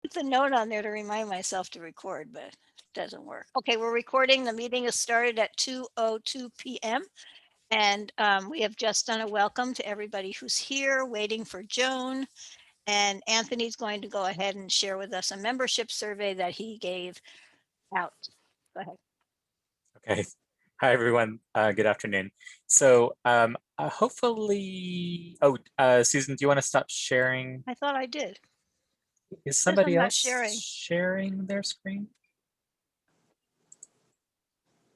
put the note on there to remind myself to record, but it doesn't work. Okay, we're recording. The meeting is started at 2:02 p.m. And we have just done a welcome to everybody who's here waiting for Joan. And Anthony's going to go ahead and share with us a membership survey that he gave out. Go ahead. Okay. Hi, everyone. Good afternoon. So hopefully, Susan, do you want to stop sharing? I thought I did. Is Says I'm somebody not else sharing. sharing their screen?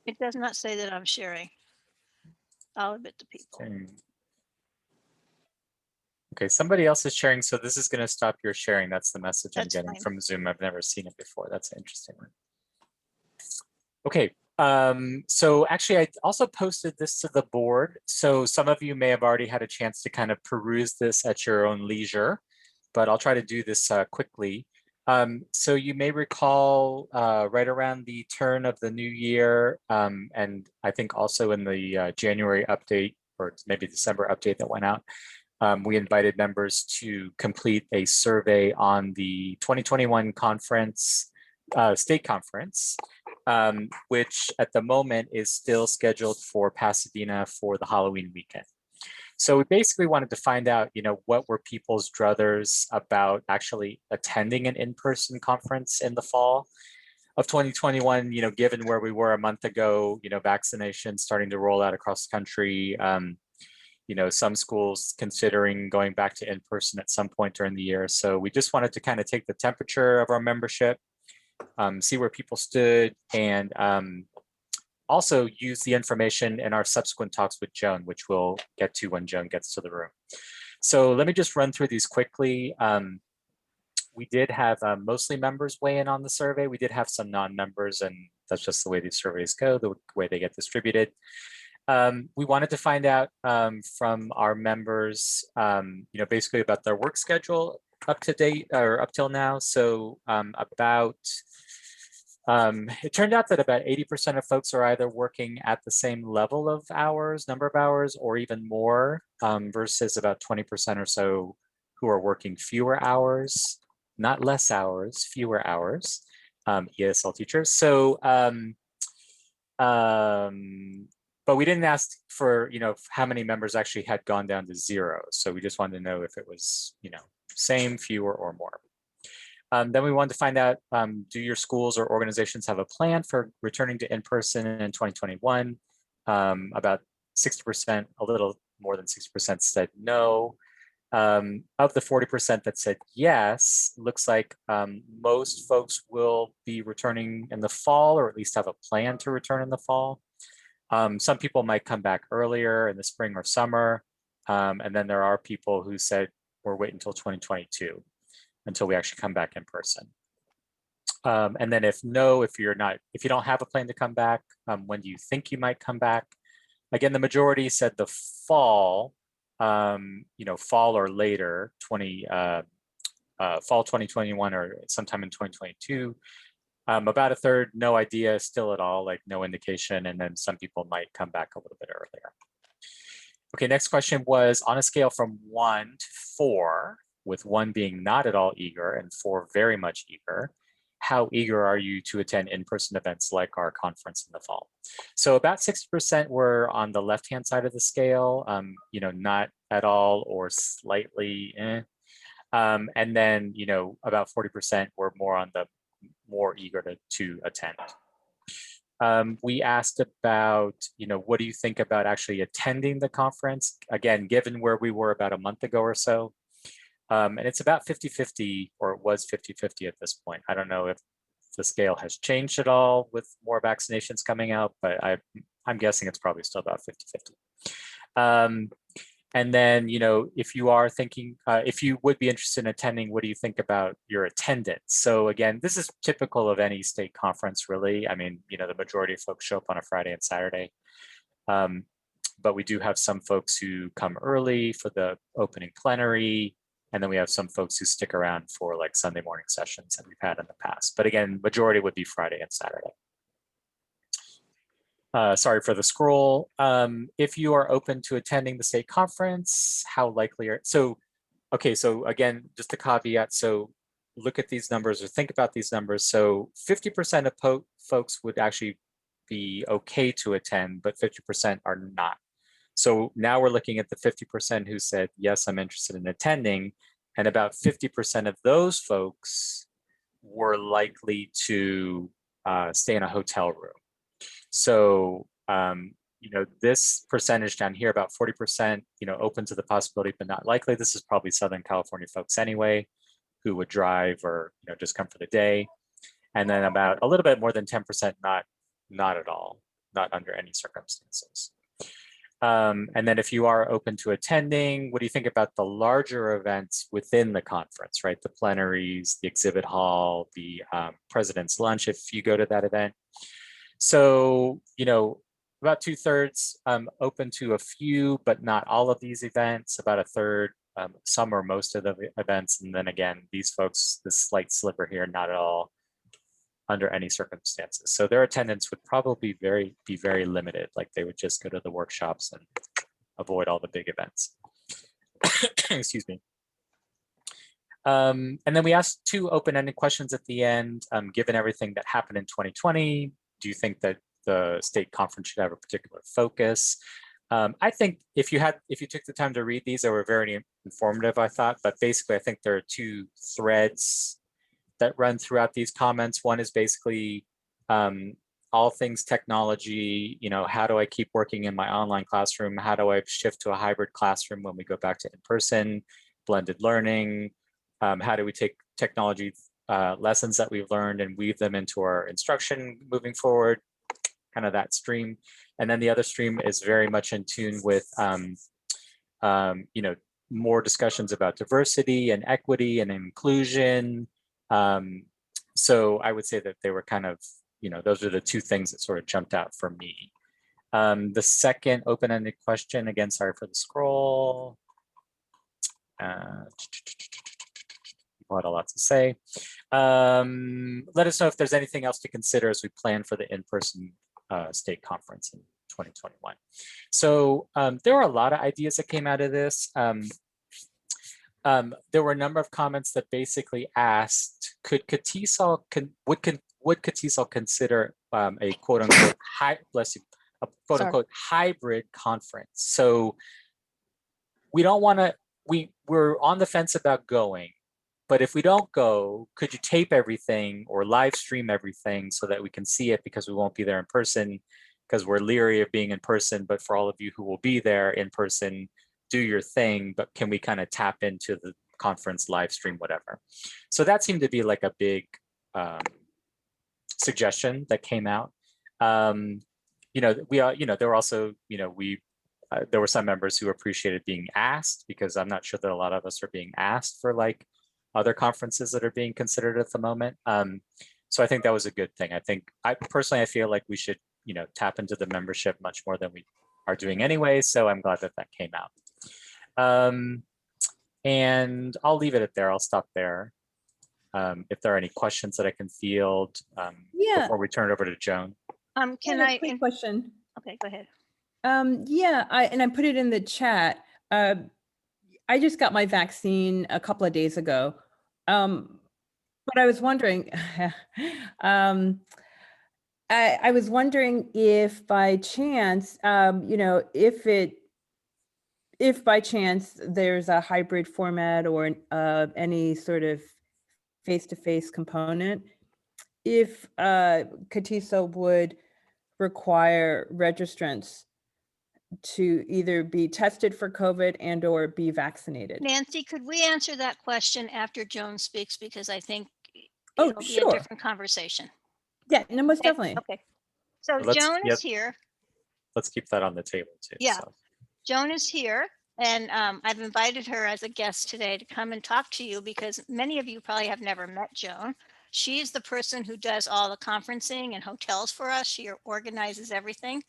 It does not say that I'm sharing. I'll admit to people. Okay, somebody else is sharing, so this is going to stop your sharing. That's the message I'm That's getting fine. from Zoom. I've never seen it before. That's an interesting one. Okay, so actually I also posted this to the board. So some of you may have already had a chance to kind of peruse this at your own leisure, but I'll try to do this quickly. So you may recall right around the turn of the new year, and I think also in the January update or maybe December update that went out, we invited members to complete a survey on the 2021 conference, state conference, which at the moment is still scheduled for Pasadena for the Halloween weekend. So we basically wanted to find out, what were people's druthers about actually attending an in-person conference in the fall of 2021, given where we were a month ago, vaccinations starting to roll out across the country, some schools considering going back to in-person at some point during the year. So we just wanted to kind of take the temperature of our membership, see where people stood, and also use the information in our subsequent talks with Joan, which we'll get to when Joan gets to the room. So let me just run through these quickly. We did have mostly members weigh in on the survey. We did have some non-members, and that's just the way these surveys go, the way they get distributed. We wanted to find out from our members, basically about their work schedule up to date or up till now. So it turned out that about 80% of folks are either working at the same level of hours, number of hours, or even more, versus about 20% or so who are working fewer hours, not less hours, fewer hours, ESL teachers. So, but we didn't ask for, how many members actually had gone down to zero. So we just wanted to know if it was, same, fewer, or more. Then we wanted to find out, do your schools or organizations have a plan for returning to in-person in 2021? About 60%, a little more than 60% said no. Of the 40% that said yes, looks like most folks will be returning in the fall, or at least have a plan to return in the fall. Some people might come back earlier in the spring or summer. And then there are people who said, we're waiting until 2022 until we actually come back in person. And then if you don't have a plan to come back, when do you think you might come back? Again, the majority said the fall, fall or later, fall 2021 or sometime in 2022. About a third, no idea still at all, like no indication. And then some people might come back a little bit earlier. Okay, next question was, on a scale from 1 to 4, with 1 being not at all eager and 4 very much eager, how eager are you to attend in-person events like our conference in the fall? So about 60% were on the left-hand side of the scale, not at all or slightly eh. And then, about 40% were more on the more eager to attend. We asked about, what do you think about actually attending the conference? Again, given where we were about a month ago or so. And it's about 50-50, or it was 50-50 at this point. I don't know if the scale has changed at all with more vaccinations coming out, but I'm guessing it's probably still about 50-50. And then, if you are thinking, if you would be interested in attending, what do you think about your attendance? So again, this is typical of any state conference, really. I mean, the majority of folks show up on a Friday and Saturday. But we do have some folks who come early for the opening plenary. And then we have some folks who stick around for like Sunday morning sessions that we've had in the past. But again, majority would be Friday and Saturday. Sorry for the scroll. If you are open to attending the state conference, how likely are, so again, just a caveat. So look at these numbers or think about these numbers. So 50% of folks would actually be okay to attend, but 50% are not. So now we're looking at the 50% who said, yes, I'm interested in attending. And about 50% of those folks were likely to stay in a hotel room. So, this percentage down here, about 40%, open to the possibility, but not likely. This is probably Southern California folks anyway, who would drive or, just come for the day. And then about a little bit more than 10%, not at all, not under any circumstances. And then if you are open to attending, what do you think about the larger events within the conference, right? The plenaries, the exhibit hall, the president's lunch, if you go to that event. So, about 2/3 open to a few, but not all of these events, about a third, some or most of the events. And then again, these folks, this slight sliver here, not at all under any circumstances. So their attendance would probably be very limited, like they would just go to the workshops and avoid all the big events. Excuse me. And then we asked 2 open-ended questions at the end. Given everything that happened in 2020, do you think that the state conference should have a particular focus? I think if you took the time to read these, they were very informative, I thought. But basically, I think there are 2 threads that run throughout these comments. One is basically all things technology. How do I keep working in my online classroom? How do I shift to a hybrid classroom when we go back to in-person, blended learning? How do we take technology lessons that we've learned and weave them into our instruction moving forward? Kind of that stream. And then the other stream is very much in tune with, more discussions about diversity and equity and inclusion. So I would say that they were kind of, those are the 2 things that sort of jumped out for me. The second open-ended question, again, sorry for the scroll. People had a lot to say. Let us know if there's anything else to consider as we plan for the in-person state conference in 2021. So there were a lot of ideas that came out of this. There were a number of comments that basically asked, would Catesol consider a quote unquote hybrid conference? So we don't want to, we're on the fence about going, but if we don't go, could you tape everything or live stream everything so that we can see it, because we won't be there in person, because we're leery of being in person. But for all of you who will be there in person, do your thing, but can we kind of tap into the conference live stream, whatever? So that seemed to be like a big suggestion that came out. There were also, there were some members who appreciated being asked, because I'm not sure that a lot of us are being asked for like other conferences that are being considered at the moment. So I think that was a good thing. I personally feel like we should, tap into the membership much more than we are doing anyway. So I'm glad that came out. And I'll leave it at there. I'll stop there. If there are any questions that I can field before we turn it over to Joan. Quick question. Okay, go ahead. I put it in the chat. I just got my vaccine a couple of days ago. But I was wondering, I was wondering if by chance, if by chance there's a hybrid format or any sort of face-to-face component, if Catesol would require registrants to either be tested for COVID and or be vaccinated. Nancy, could we answer that question after Joan speaks? Because I think it'll be a different conversation. Yeah, no, most definitely. Okay. So Joan is here. Let's keep that on the table too. Yeah. So. Joan is here, and I've invited her as a guest today to come and talk to you, because many of you probably have never met Joan. She's the person who does all the conferencing and hotels for us. She organizes everything.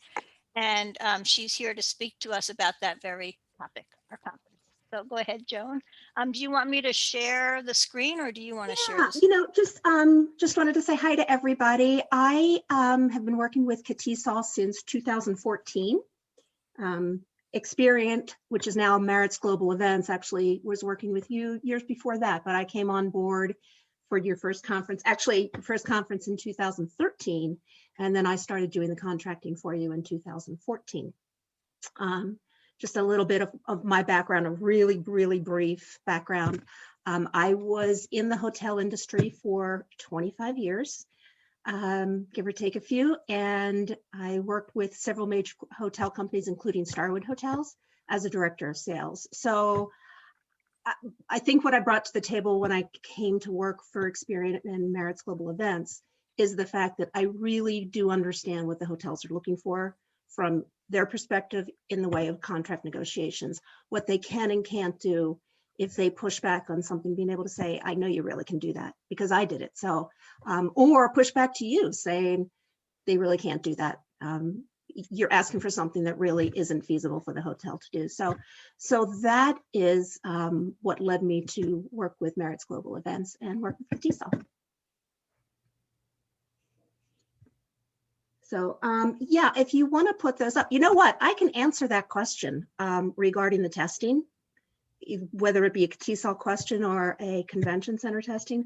And she's here to speak to us about that very topic, our conference. So go ahead, Joan. Do you want me to share the screen, or do you want to share this? Just wanted to say hi to everybody. I have been working with Catesol since 2014. Experience, which is now Merritt's Global Events, actually was working with you years before that, but I came on board for your first conference, actually first conference in 2013. And then I started doing the contracting for you in 2014. Just a little bit of my background, a really, really brief background. I was in the hotel industry for 25 years, give or take a few. And I worked with several major hotel companies, including Starwood Hotels, as a director of sales. So I think what I brought to the table when I came to work for Experian and Merritt's Global Events is the fact that I really do understand what the hotels are looking for from their perspective in the way of contract negotiations, what they can and can't do if they push back on something, being able to say, I know you really can do that because I did it. So, or push back to you saying they really can't do that. You're asking for something that really isn't feasible for the hotel to do. So that is what led me to work with Merritt's Global Events and work with Catesol. So yeah, if you want to put those up, you know what, I can answer that question regarding the testing, whether it be a Catesol question or a convention center testing.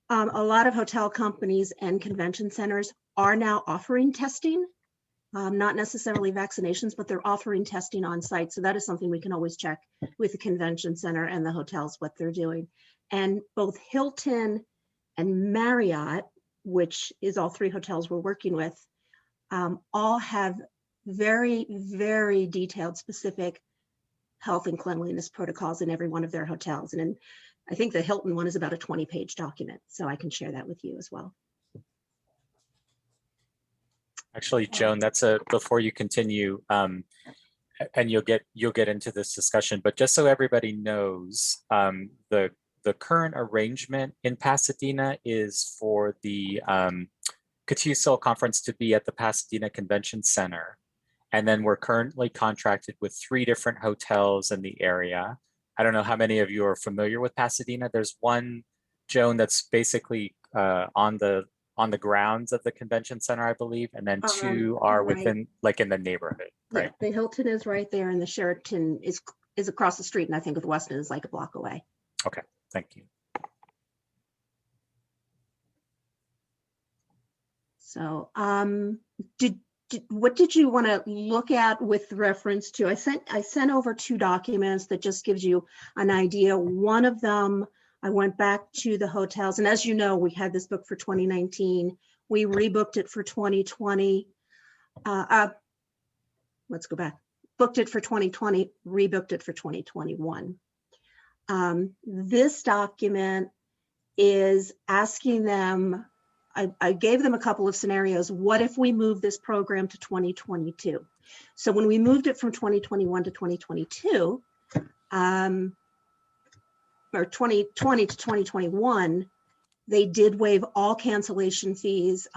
A lot of hotel companies and convention centers are now offering testing. Not necessarily vaccinations, but they're offering testing on site. So that is something we can always check with the convention center and the hotels, what they're doing. And both Hilton and Marriott, which is all three hotels we're working with, all have very, very detailed, specific health and cleanliness protocols in every one of their hotels. And I think the Hilton one is about a 20-page document. So I can share that with you as well. Actually, Joan, that's before you continue, and you'll get into this discussion, but just so everybody knows, the current arrangement in Pasadena is for the Catesol conference to be at the Pasadena Convention Center. And then we're currently contracted with 3 different hotels in the area. I don't know how many of you are familiar with Pasadena. There's one, Joan, that's basically on the grounds of the convention center, I believe, and then 2 are right. within, like in the neighborhood, right? Yeah, the Hilton is right there, and the Sheraton is across the street, and I think the Westin is like a block away. Okay, thank you. So, what did you want to look at with reference to? I sent over 2 documents that just gives you an idea. One of them, I went back to the hotels, and as you know, we had this book for 2019. We rebooked it for 2020. Let's go back. Booked it for 2020, rebooked it for 2021. This document is asking them, I gave them a couple of scenarios. What if we move this program to 2022? So when we moved it from 2021 to 2022, or 2020 to 2021, they did waive all cancellation fees,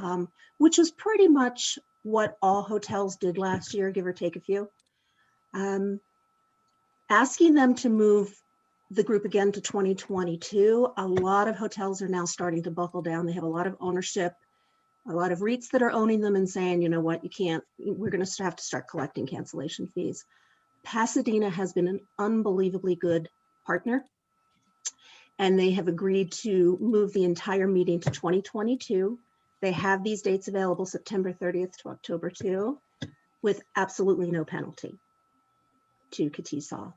which is pretty much what all hotels did last year, give or take a few. Asking them to move the group again to 2022, a lot of hotels are now starting to buckle down. They have a lot of ownership, a lot of REITs that are owning them and saying, you know what, you can't, we're going to have to start collecting cancellation fees. Pasadena has been an unbelievably good partner, and they have agreed to move the entire meeting to 2022. They have these dates available, September 30th to October 2, with absolutely no penalty to Catesol.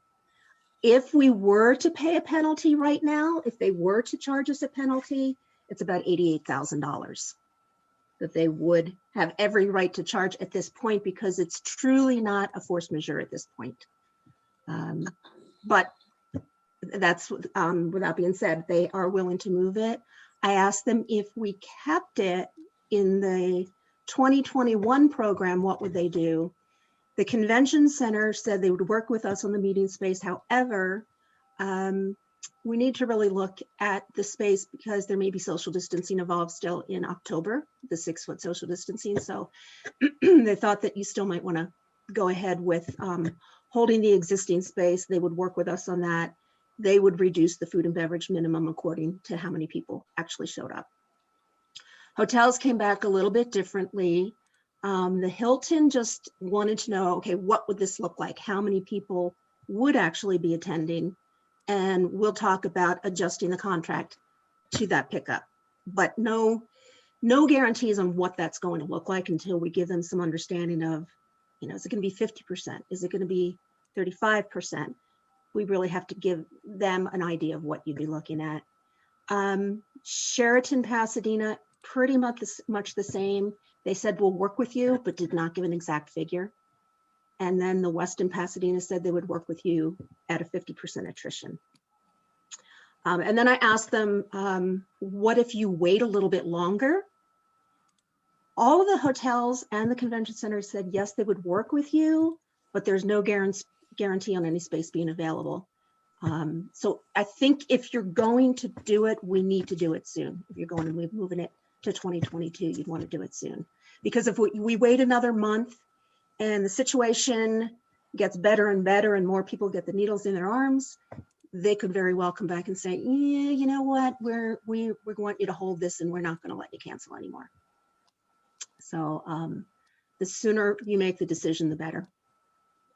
If we were to pay a penalty right now, if they were to charge us a penalty, it's about $88,000 that they would have every right to charge at this point, because it's truly not a force majeure at this point. But that's, with that being said, they are willing to move it. I asked them if we kept it in the 2021 program, what would they do? The convention center said they would work with us on the meeting space. However, we need to really look at the space because there may be social distancing involved still in October, the 6-foot social distancing. So they thought that you still might want to go ahead with holding the existing space. They would work with us on that. They would reduce the food and beverage minimum according to how many people actually showed up. Hotels came back a little bit differently. The Hilton just wanted to know, okay, what would this look like? How many people would actually be attending? And we'll talk about adjusting the contract to that pickup, but no guarantees on what that's going to look like until we give them some understanding of, you know, is it going to be 50%? Is it going to be 35%? We really have to give them an idea of what you'd be looking at. Sheraton Pasadena, pretty much the same. They said, we'll work with you, but did not give an exact figure. And then the Westin Pasadena said they would work with you at a 50% attrition. And then I asked them, what if you wait a little bit longer? All of the hotels and the convention center said, yes, they would work with you, but there's no guarantee on any space being available. So I think if you're going to do it, we need to do it soon. If you're going to be moving it to 2022, you'd want to do it soon. Because if we wait another month and the situation gets better and better and more people get the needles in their arms, they could very well come back and say, yeah, you know what, we want you to hold this and we're not going to let you cancel anymore. So the sooner you make the decision, the better.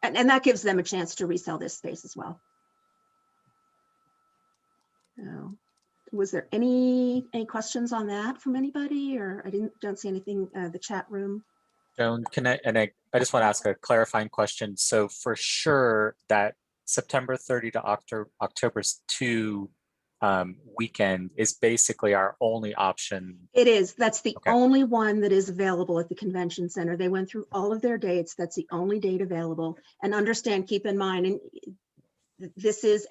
And that gives them a chance to resell this space as well. So, was there any questions on that from anybody, or I don't see anything the chat room? Joan, I just want to ask a clarifying question. So for sure that September 30 to October 2 weekend is basically our only option. It is. That's the Okay. only one that is available at the convention center. They went through all of their dates. That's the only date available. And understand, keep in mind, and this is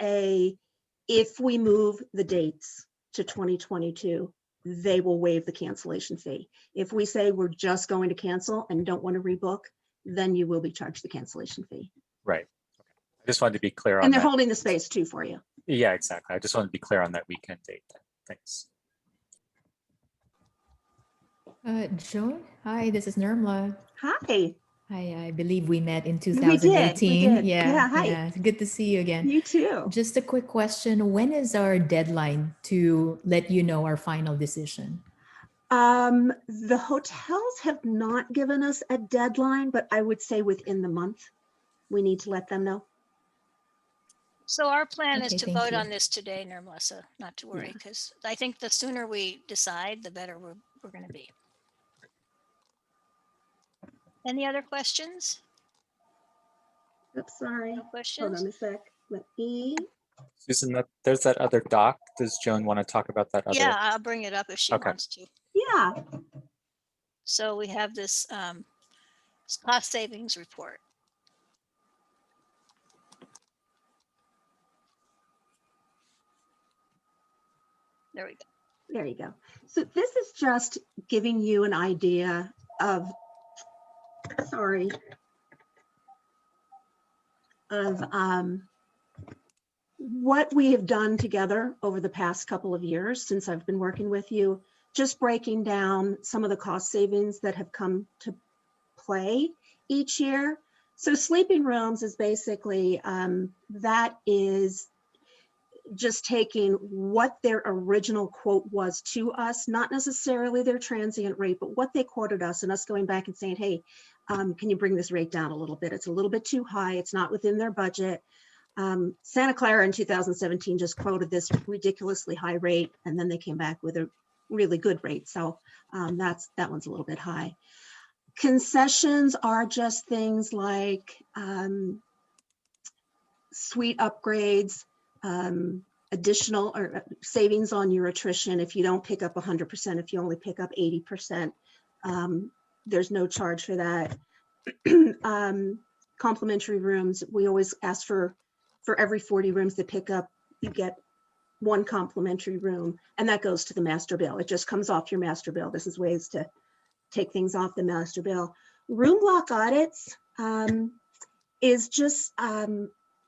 if we move the dates to 2022, they will waive the cancellation fee. If we say we're just going to cancel and don't want to rebook, then you will be charged the cancellation fee. Right. Okay. I just wanted to be clear on And they're that. holding the space too for you. Yeah, exactly. I just wanted to be clear on that weekend date. Thanks. Joan, hi, this is Nirmala. Hi. Hi, I believe we met in We 2018. did. Yeah, Yeah, hi. yeah. Good to see you again. You too. Just a quick question. When is our deadline to let you know our final decision? The hotels have not given us a deadline, but I would say within the month, we need to let them know. So our plan is Okay, to thank vote you. on this today, Nirmala, not to worry, because I think the sooner we decide, the better we're going to be. Any other questions? Oops, sorry. No Hold questions? on a sec. Let me. Susan, there's that other doc. Does Joan want to talk about that other? Yeah, I'll bring it up if she Okay. wants to. Yeah. So we have this cost savings report. There we go. There you go. So this is just giving you an idea of, what we have done together over the past couple of years since I've been working with you, just breaking down some of the cost savings that have come to play each year. So sleeping rooms is basically, that is just taking what their original quote was to us, not necessarily their transient rate, but what they quoted us, and us going back and saying, hey, can you bring this rate down a little bit? It's a little bit too high. It's not within their budget. Santa Clara in 2017 just quoted this ridiculously high rate, and then they came back with a really good rate. So that one's a little bit high. Concessions are just things like suite upgrades, additional or savings on your attrition. If you don't pick up 100%, if you only pick up 80%, there's no charge for that. Complimentary rooms, we always ask for every 40 rooms that pick up, you get one complimentary room, and that goes to the master bill. It just comes off your master bill. This is ways to take things off the master bill. Room block audits is just,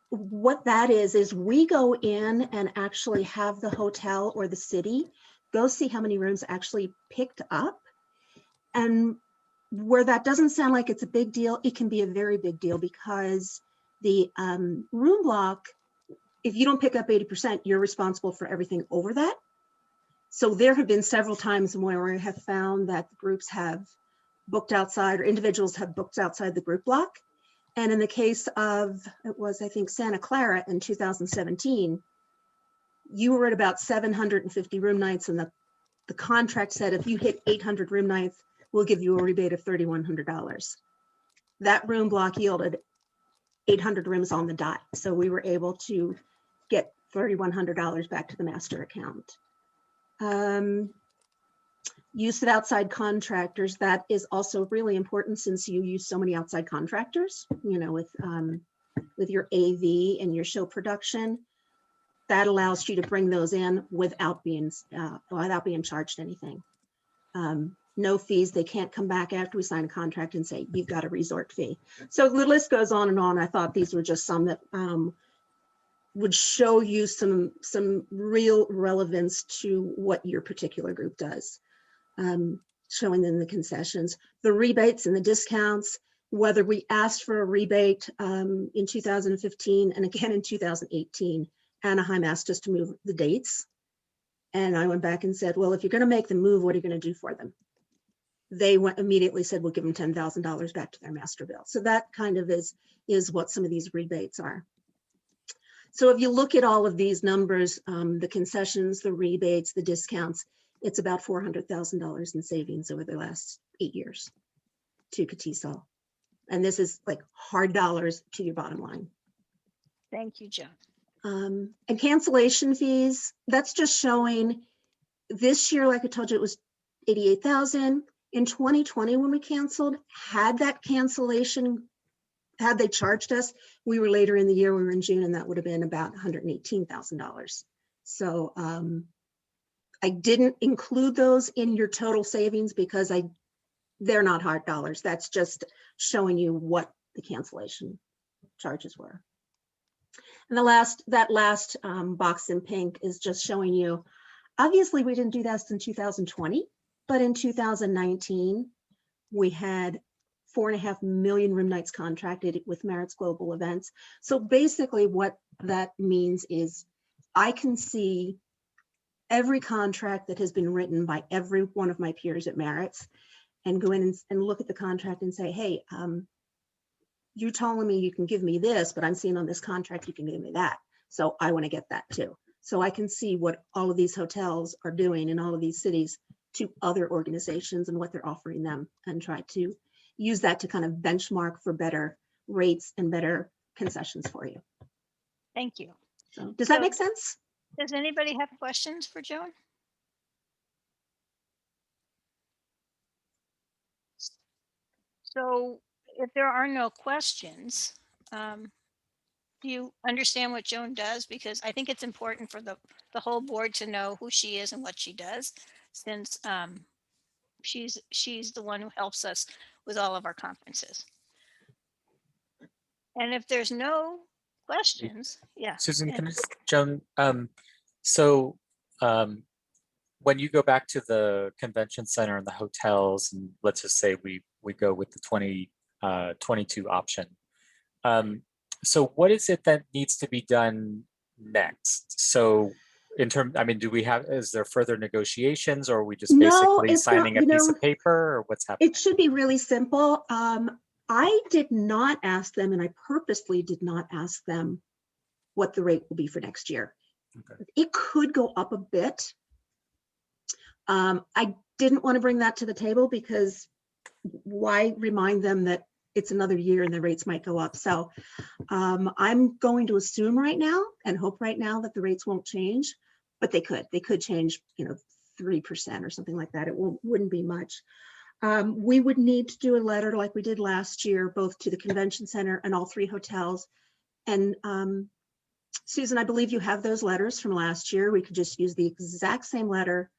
what that is we go in and actually have the hotel or the city go see how many rooms actually picked up. And where that doesn't sound like it's a big deal, it can be a very big deal, because the room block, if you don't pick up 80%, you're responsible for everything over that. So there have been several times where we have found that the groups have booked outside, or individuals have booked outside the group block. And in the case of, it was, I think, Santa Clara in 2017, you were at about 750 room nights, and the contract said if you hit 800 room nights, we'll give you a rebate of $3,100. That room block yielded 800 rooms on the dot. So we were able to get $3,100 back to the master account. Use of outside contractors, that is also really important since you use so many outside contractors, you know, with your AV and your show production. That allows you to bring those in without being charged anything. No fees. They can't come back after we sign a contract and say, you've got a resort fee. So the list goes on and on. I thought these were just some that would show you some real relevance to what your particular group does. Showing them the concessions, the rebates and the discounts, whether we asked for a rebate in 2015 and again in 2018, Anaheim asked us to move the dates. And I went back and said, well, if you're going to make them move, what are you going to do for them? They immediately said, we'll give them $10,000 back to their master bill. So that kind of is what some of these rebates are. So if you look at all of these numbers, the concessions, the rebates, the discounts, it's about $400,000 in savings over the last 8 years to Catesol. And this is like hard dollars to your bottom line. Thank you, Joan. And cancellation fees, that's just showing this year, like I told you, it was 88,000. In 2020, when we canceled, had that cancellation, had they charged us, we were later in the year, we were in June, and that would have been about $118,000. So I didn't include those in your total savings because they're not hard dollars. That's just showing you what the cancellation charges were. And that last box in pink is just showing you, obviously we didn't do that in 2020, but in 2019, we had 4.5 million room nights contracted with Marriott's Global Events. So basically what that means is I can see every contract that has been written by every one of my peers at Marriott's and go in and look at the contract and say, hey, you're telling me you can give me this, but I'm seeing on this contract you can give me that. So I want to get that too. So I can see what all of these hotels are doing in all of these cities to other organizations and what they're offering them, and try to use that to kind of benchmark for better rates and better concessions for you. Thank you. So does that make sense? Does anybody have questions for Joan? So if there are no questions, do you understand what Joan does? Because I think it's important for the whole board to know who she is and what she does, since she's the one who helps us with all of our conferences. And if there's no questions, yeah. Susan, and- can I just, Joan, when you go back to the convention center and the hotels, and let's just say we go with the 2022 option. So what is it that needs to be done next? So in terms, I mean, is there further negotiations, or are we just basically signing a piece of paper, or what's happening? It should be really simple. I did not ask them, and I purposely did not ask them what the rate will be for next year. Okay. It could go up a bit. I didn't want to bring that to the table because why remind them that it's another year and the rates might go up. So I'm going to assume right now and hope right now that the rates won't change, but they could change, 3% or something like that. It wouldn't be much. We would need to do a letter like we did last year, both to the convention center and all 3 hotels. And Susan, I believe you have those letters from last year. We could just use the exact same letter,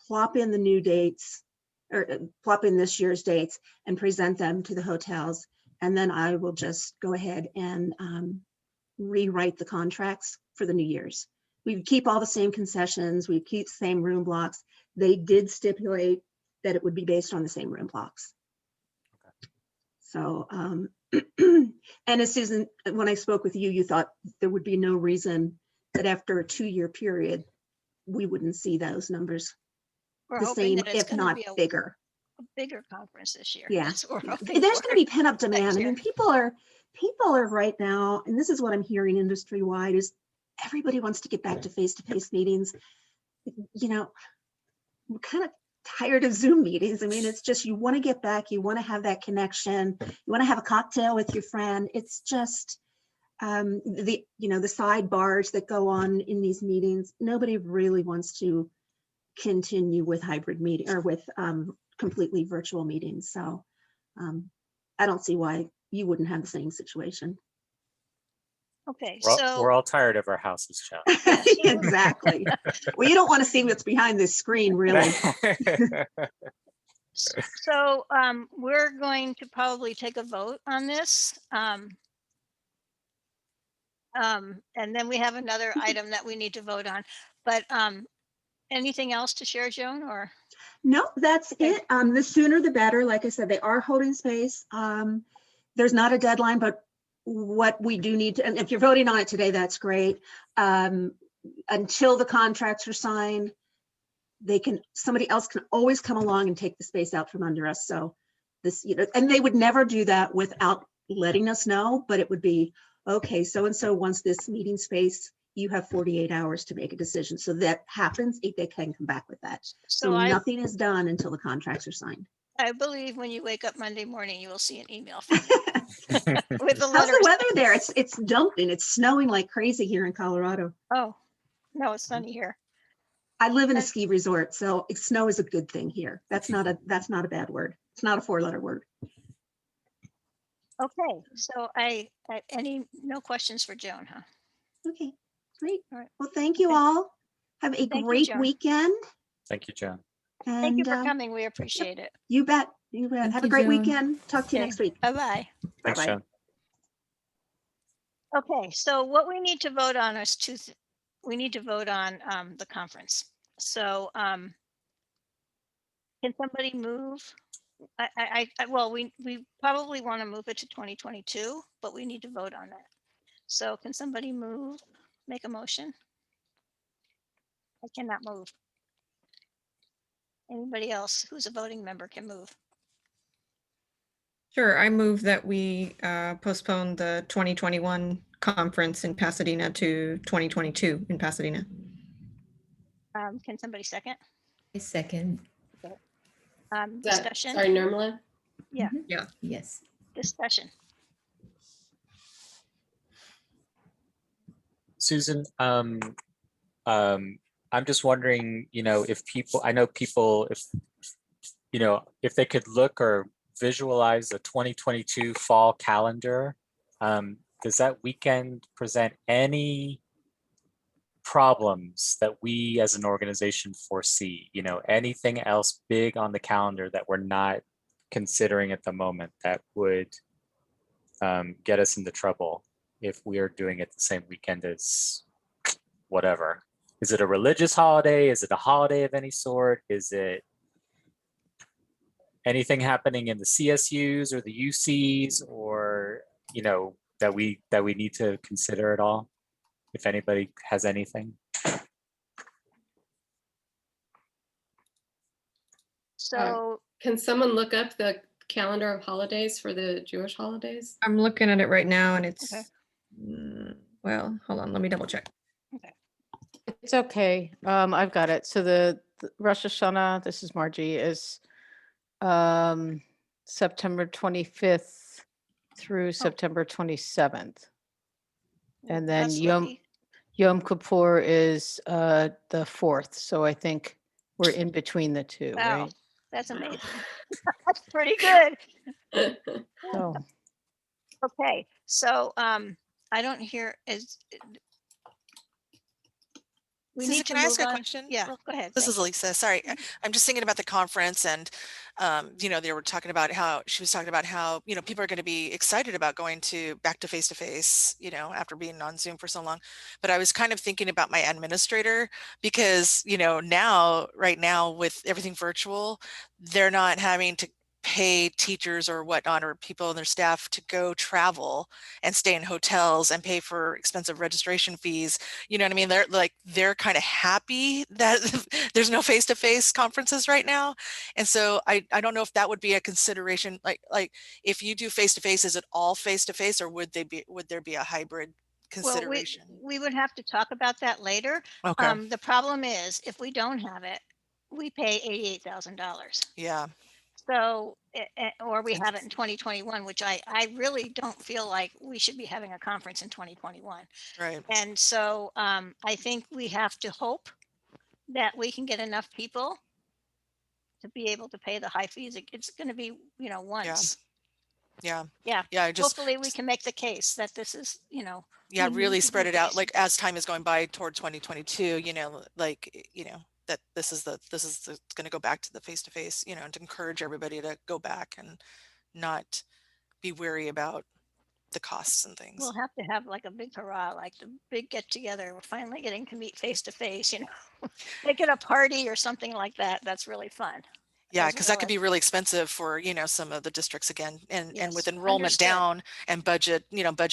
plop in the new dates, or plop in this year's dates and present them to the hotels. And then I will just go ahead and rewrite the contracts for the new year's. We would keep all the same concessions. We keep the same room blocks. They did stipulate that it would be based on the same room blocks. Okay. So, and as Susan, when I spoke with you, you thought there would be no reason that after a 2-year period, we wouldn't see those numbers the same, if not bigger. A bigger conference this year. Yeah, there's going to be pent up demand. I mean, people are right now, and this is what I'm hearing industry wide, is everybody wants to get back to face-to-face meetings. You know, we're kind of tired of Zoom meetings. I mean, it's just, you want to get back, you want to have that connection, you want to have a cocktail with your friend. It's just the sidebars that go on in these meetings. Nobody really wants to continue with hybrid meeting or with completely virtual meetings. So I don't see why you wouldn't have the same situation. Okay, We're all, so we're all tired of our houses, Joe. Exactly. Well, you don't want to see what's behind this screen, really. so we're going to probably take a vote on this. And then we have another item that we need to vote on. But anything else to share, Joan, or? No, that's Okay. it. The sooner the better. Like I said, they are holding space. There's not a deadline, but what we do need to, and if you're voting on it today, that's great. Until the contracts are signed, somebody else can always come along and take the space out from under us. So this, and they would never do that without letting us know, but it would be, okay, so-and-so wants this meeting space. You have 48 hours to make a decision. So that happens, they can come back with that. So nothing is done until the contracts are signed. I believe when you wake up Monday morning, you will see an email from me with the How's letters. the weather there? It's dumping. It's snowing like crazy here in Colorado. Oh, no, it's sunny here. I live in a ski resort, so snow is a good thing here. That's not a bad word. It's not a 4-letter word. Okay, so no questions for Joan, huh? Okay, great. All right. Well, thank you Okay. all. Have a Thank you, great Joan. weekend. Thank you, Joan. And Thank you for coming. We appreciate it. You bet. You bet. Thank Have a you, great Joan. weekend. Talk to you Okay, next week. bye-bye. Thanks, Bye-bye. Joan. Okay, so what we need to vote on is we need to vote on the conference. So can somebody move? Well, we probably want to move it to 2022, but we need to vote on that. So can somebody make a motion? I cannot move. Anybody else who's a voting member can move. Sure, I move that we postpone the 2021 conference in Pasadena to 2022 in Pasadena. Can somebody second? I second. Discussion? Sorry, Nirmala? Yeah. Mhm. Yeah. Yes. Discussion. Susan, I'm just wondering, if I know people, if they could look or visualize the 2022 fall calendar, does that weekend present any problems that we as an organization foresee? Anything else big on the calendar that we're not considering at the moment that would get us into trouble if we are doing it the same weekend as whatever? Is it a religious holiday? Is it a holiday of any sort? Is it anything happening in the CSUs or the UCs, or that we need to consider at all? If anybody has anything. So Can someone look up the calendar of holidays for the Jewish holidays? I'm looking at it right now and it's, Okay. well, hold on, let me double check. It's okay. I've got it. So the Rosh Hashanah, this is Margie, is September 25th through September 27th. And then that's Yom lucky. Kippur is the 4th. So I think we're in between the two, Wow, right? that's amazing. That's pretty good. So Okay, so I don't hear we Susan, need to can I ask move a on. question? Yeah, go ahead. This thank is Lisa. Sorry, I'm just thinking about the conference, and they were talking about how she was talking about how people are going to be excited about going back to face, after being on Zoom for so long. But I was kind of thinking about my administrator, because right now with everything virtual, they're not having to pay teachers or whatnot, or people in their staff to go travel and stay in hotels and pay for expensive registration fees. You know what I mean? They're kind of happy that there's no face-to-face conferences right now. And so I don't know if that would be a consideration. Like if you do face-to-face, is it all face-to-face, or would there be a hybrid Well, consideration. we would have to talk about that later. Okay, The problem is if we don't have it, we pay $88,000. yeah, So, or we It's have it in 2021, which I really don't feel like we should be having a conference in 2021. right. And so I think we have to hope that we can get enough people to be able to pay the high fees. It's going to be, once. Yeah. Yeah. Yeah, I just, Hopefully we can make the case that this is, yeah, we really need to spread do it out, face like to as face. time is going by toward 2022, that this is going to go back to the face-to-face, and to encourage everybody to go back and not be weary about the costs and things. We'll have to have like a big hurrah, like the big get together. We're finally getting to meet face to face, make it a party or something like that. That's really fun. Yeah, as because well that could as- be really expensive for, some of the districts again, and with Yes, enrollment understood. down and budget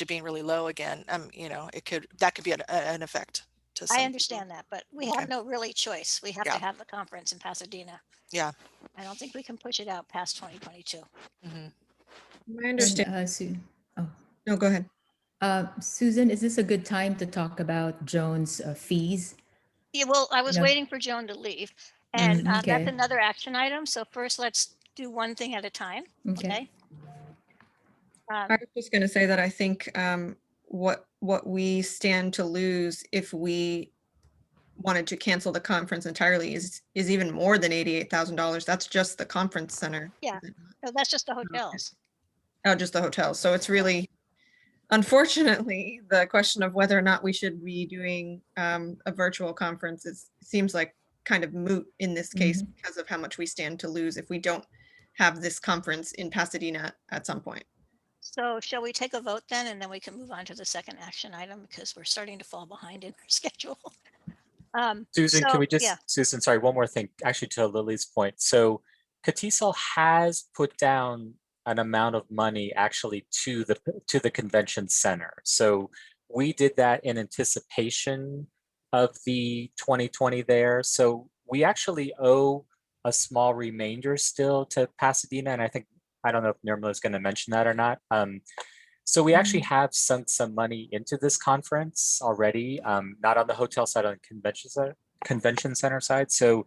being really low again, that could be an effect to some I people. understand that, but we Okay. have no really choice. We have Yeah. to have the conference in Pasadena. Yeah. I don't think we can push it out past 2022. Mhm. My And, understanding. oh, No, go ahead. Susan, is this a good time to talk about Joan's fees? Yeah, well, I was No. waiting for Joan to leave, and that's Okay. another action item. So first, let's do one thing at a time. Okay. Okay. I was just going to say that I think what we stand to lose if we wanted to cancel the conference entirely is even more than $88,000. That's just the conference center. Yeah. No, that's just the hotels. Oh, just the hotel. So it's really, unfortunately, the question of whether or not we should be doing a virtual conference seems like kind of moot in this case because of how much we stand to lose if we don't have this conference in Pasadena at some point. So shall we take a vote then, and then we can move on to the second action item because we're starting to fall behind in our schedule. Susan, can we just, yeah, Susan, sorry, one more thing, actually to Lily's point. So Catesol has put down an amount of money actually to the convention center. So we did that in anticipation of the 2020 there. So we actually owe a small remainder still to Pasadena. And I don't know if Nirmala is going to mention that or not. So we actually have sunk some money into this conference already, not on the hotel side, on the convention center side. So,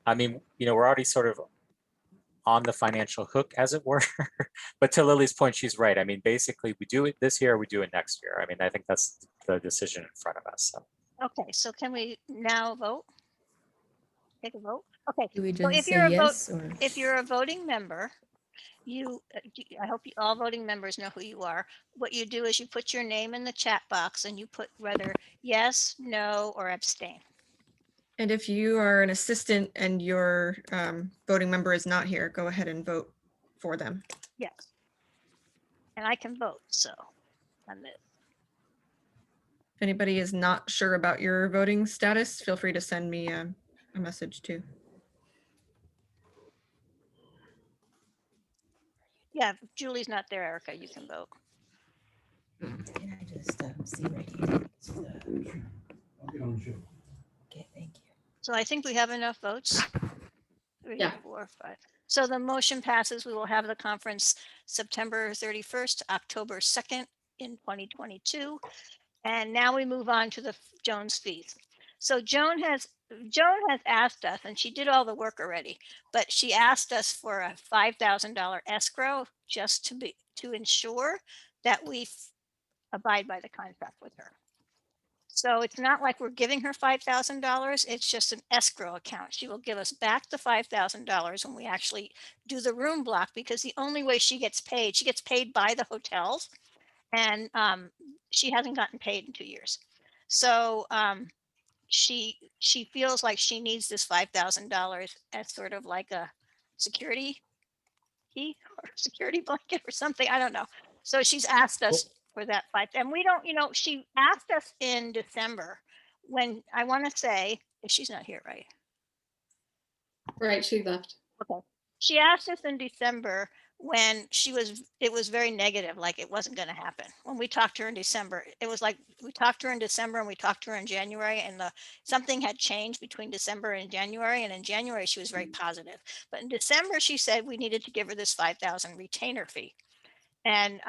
I mean, we're already sort of on the financial hook, as it were. But to Lily's point, she's right. I mean, basically, we do it this year, we do it next year. I mean, I think that's the decision in front of us. So. okay, so can we now vote? Take a vote? Okay, Do we so just say yes or? if you're a voting member, I hope all voting members know who you are. What you do is you put your name in the chat box and you put whether yes, no, or abstain. And if you are an assistant and your voting member is not here, go ahead and vote for them. Yes. And I can vote, so on this. If anybody is not sure about your voting status, feel free to send me a message too. Yeah, if Julie's not there, Erica, you can vote. Can I just see right here? It's the- Okay, thank you. So I think we have enough votes. 3, Yeah. 4, 5. So the motion passes. We will have the conference September 31st, October 2nd in 2022. And now we move on to the Joan's fees. So Joan has asked us, and she did all the work already, but she asked us for a $5,000 escrow just to ensure that we abide by the contract with her. So it's not like we're giving her $5,000. It's just an escrow account. She will give us back the $5,000 when we actually do the room block, because the only way she gets paid by the hotels, and she hasn't gotten paid in 2 years. So she feels like she needs this $5,000 as sort of like a security key or security blanket or something. I don't know. So she's asked us for that and we don't, she asked us in December when I want to say, if she's not here, right? Right, she left. Okay. She asked us in December when it was very negative, like it wasn't going to happen. When we talked to her in December, it was like we talked to her in December and we talked to her in January, and something had changed between December and January. And in January, she was very positive. But in December, she said we needed to give her this $5,000 retainer fee. And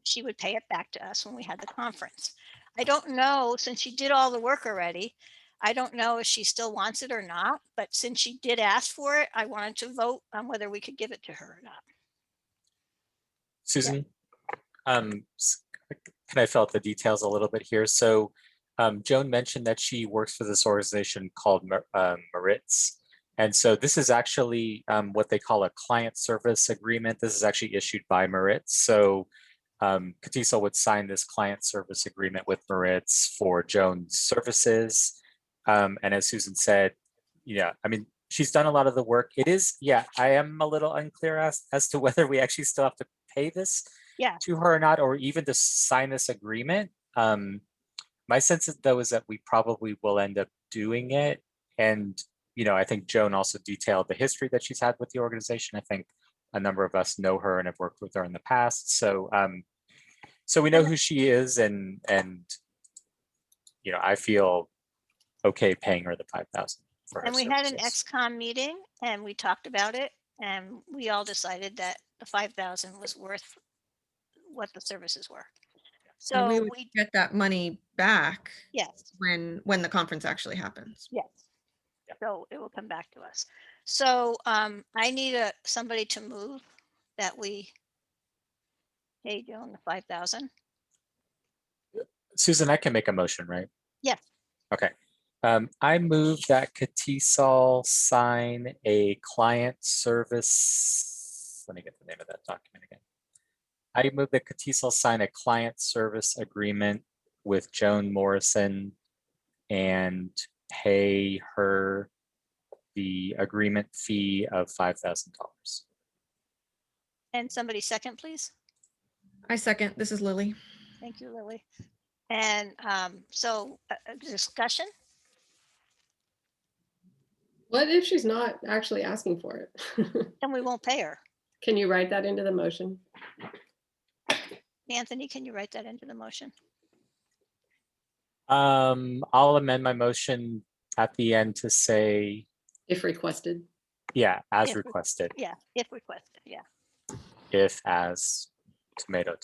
she would pay it back to us when we had the conference. I don't know, since she did all the work already, I don't know if she still wants it or not, but since she did ask for it, I wanted to vote on whether we could give it to her or not. Susan, can I fill out the details a little bit here? So Joan mentioned that she works for this organization called Maritz. And so this is actually what they call a client service agreement. This is actually issued by Maritz. So Catesol would sign this client service agreement with Maritz for Joan's services. And as Susan said, yeah, I mean, she's done a lot of the work. It is, yeah, I am a little unclear as to whether we actually still have to pay this Yeah. to her or not, or even to sign this agreement. My sense though is that we probably will end up doing it. And, you know, I think Joan also detailed the history that she's had with the organization. I think a number of us know her and have worked with her in the past. So, so we know who she is, and you know, I feel okay paying her the $5,000 for her And we had an services. XCOM meeting and we talked about it and we all decided that the 5,000 was worth what the services were. And we So would we, get that money back yes, when the conference actually happens. yes. Yeah. So it will come back to us. So I need somebody to move that we pay Joan the 5,000. Susan, I can make a motion, right? Yes. Okay. I move that Catesol sign a client service. Let me get the name of that document again. I move that Catesol sign a client service agreement with Joan Morrison and pay her the agreement fee of $5,000. And somebody second, please. I second. This is Lily. Thank you, Lily. And so discussion. What if she's not actually asking for it? And we won't pay her. Can you write that into the motion? Anthony, can you write that into the motion? I'll amend my motion at the end to say, If requested. yeah, as If- requested, Yeah, if requested, yeah. if as tomato,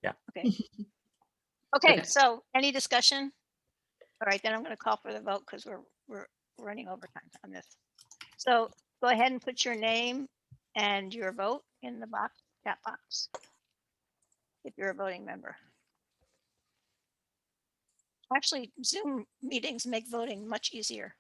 yeah. Okay. Okay, Okay. so any discussion? All right, then I'm going to call for the vote because we're running overtime on this. So go ahead and put your name and your vote in the box, chat box, if you're a voting member. Actually, Zoom meetings make voting much easier.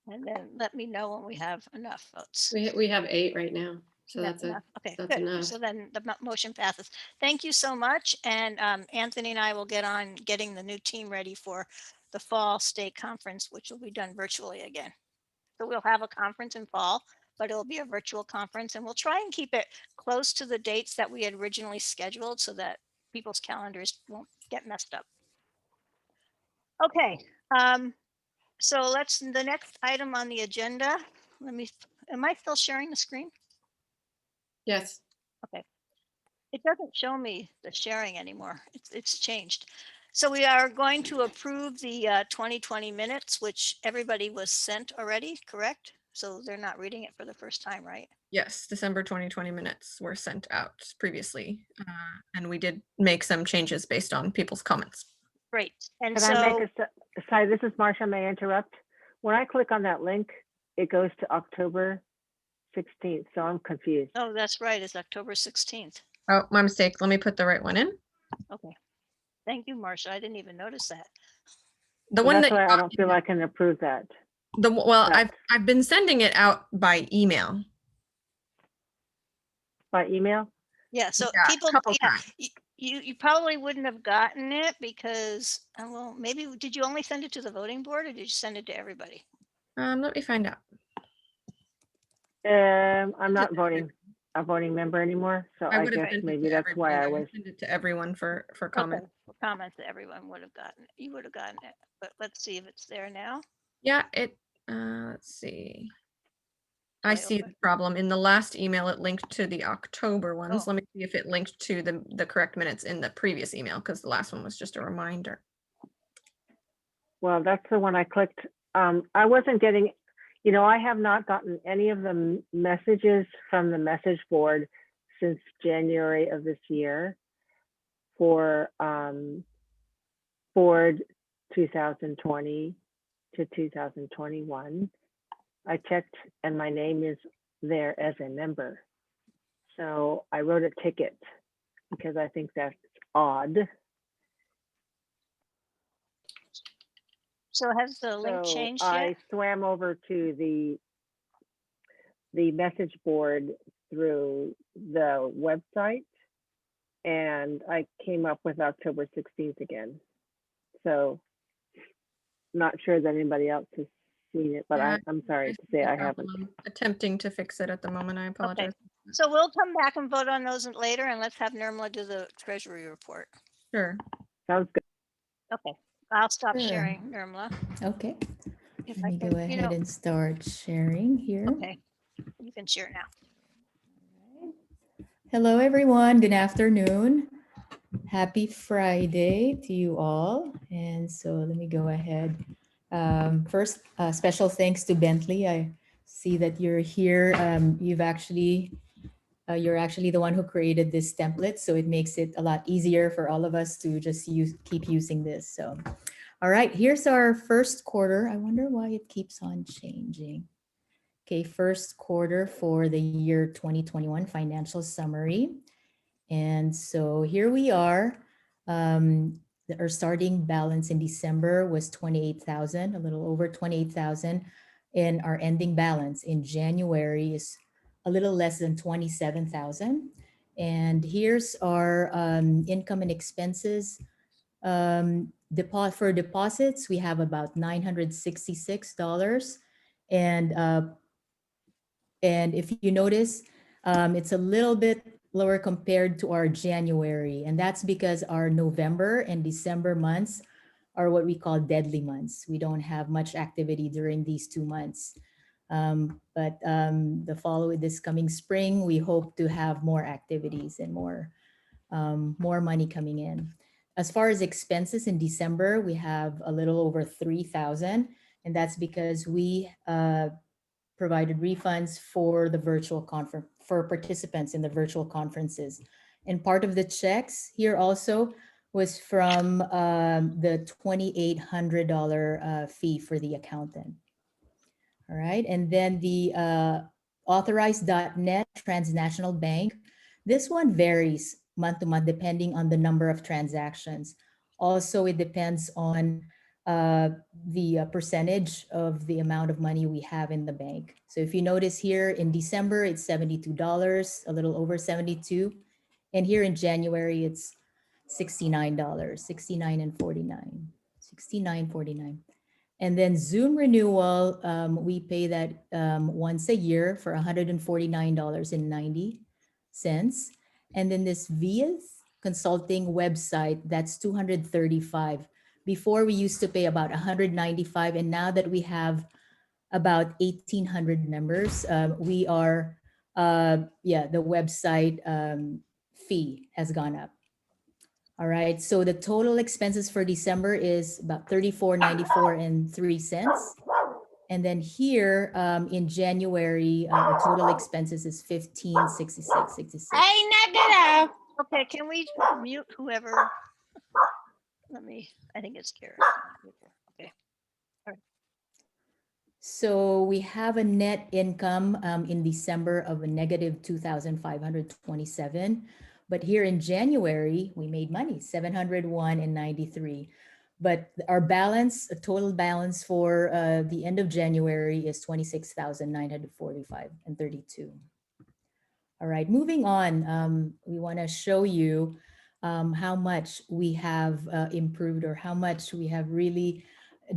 And then let me know when we have enough votes. We have 8 right now. So That's that's enough. Okay, that's good. enough. So then the motion passes. Thank you so much. And Anthony and I will get on getting the new team ready for the fall state conference, which will be done virtually again. So we'll have a conference in fall, but it'll be a virtual conference and we'll try and keep it close to the dates that we had originally scheduled so that people's calendars won't get messed up. Okay, so let's, the next item on the agenda, am I still sharing the screen? Yes. It doesn't show me the sharing anymore. It's changed. So we are going to approve the 2020 minutes, which everybody was sent already, correct? So they're not reading it for the first time, right? Yes, December 2020 minutes were sent out previously, and we did make some changes based on people's comments. Great. And Can I so, make a, sorry, this is Marcia, may I interrupt? When I click on that link, it goes to October 16th, so I'm confused. oh, that's right. It's October 16th. Oh, my mistake. Let me put the right one in. Okay. Thank you, Marcia. I didn't even notice that. The So one that's that why I don't feel I can approve that. well, that- I've been sending it out by email. By email? Yeah. So Yeah, a people, couple yeah, times. you probably wouldn't have gotten it because, well, maybe, did you only send it to the voting board or did you send it to everybody? Let me find out. I'm not a voting member anymore, so I would have guess sent it maybe to that's why I everybody. was. Send it to everyone for Okay, comment. for comments that everyone would have gotten it. You would have gotten it, but let's see if it's there now. Yeah, it. Let's see. I I see open- the problem. In the last email, it linked to the October ones. Oh. Let me see if it linked to the correct minutes in the previous email, because the last one was just a reminder. Well, that's the one I clicked. I wasn't getting, You know, I have not gotten any of the messages from the message board since January of this year for board 2020 to 2021. I checked and my name is there as a member. So I wrote a ticket because I think that's odd. So has the link So changed I yet? swam over to the message board through the website, and I came up with October 16th again. So not sure that anybody else has seen it, but Yeah, I'm sorry to say no I haven't. problem. Attempting to fix it at the moment. I apologize. So we'll come back and vote on those later, and let's have Nirmala do the Treasury report. Sure. Sounds good. Okay, I'll stop Sure. sharing, Nirmala. Okay, If let I me can, go ahead and start sharing here. Okay, you can share now. Hello, everyone. Good afternoon. Happy Friday to you all. And so let me go ahead. First, special thanks to Bentley. I see that you're here. You're actually the one who created this template, so it makes it a lot easier for all of us to just keep using this. So, all right, here's our first quarter. I wonder why it keeps on changing. Okay, first quarter for the year 2021 financial summary. And so here we are. Our starting balance in December was 28,000, a little over 28,000. And our ending balance in January is a little less than 27,000. And here's our income and expenses. For deposits, we have about $966. And if you notice, it's a little bit lower compared to our January. And that's because our November and December months are what we call deadly months. We don't have much activity during these 2 months. But this coming spring, we hope to have more activities and more money coming in. As far as expenses in December, we have a little over 3,000. And that's because we provided refunds for the virtual conference for participants in the virtual conferences. And part of the checks here also was from the $2,800 fee for the accountant. All right, and then the authorized.net transnational bank. This one varies month to month depending on the number of transactions. Also, it depends on the percentage of the amount of money we have in the bank. So if you notice here in December, it's $72, a little over 72. And here in January, it's $69, $69.49, $69.49. And then Zoom renewal, we pay that once a year for $149.90. And then this VIA's consulting website, that's $235. Before we used to pay about $195, and now that we have about 1,800 members, the website fee has gone up. All right, so the total expenses for December is about $34.94.03. And then here in January, our total expenses is $15.66.66. Okay, can we mute whoever? I think it's Kara. Okay. So we have a net income in December of a negative 2,527. But here in January, we made money, 701.93. But our balance, a total balance for the end of January is 26,945.32. All right, moving on, we want to show you how much we have improved or how much we have really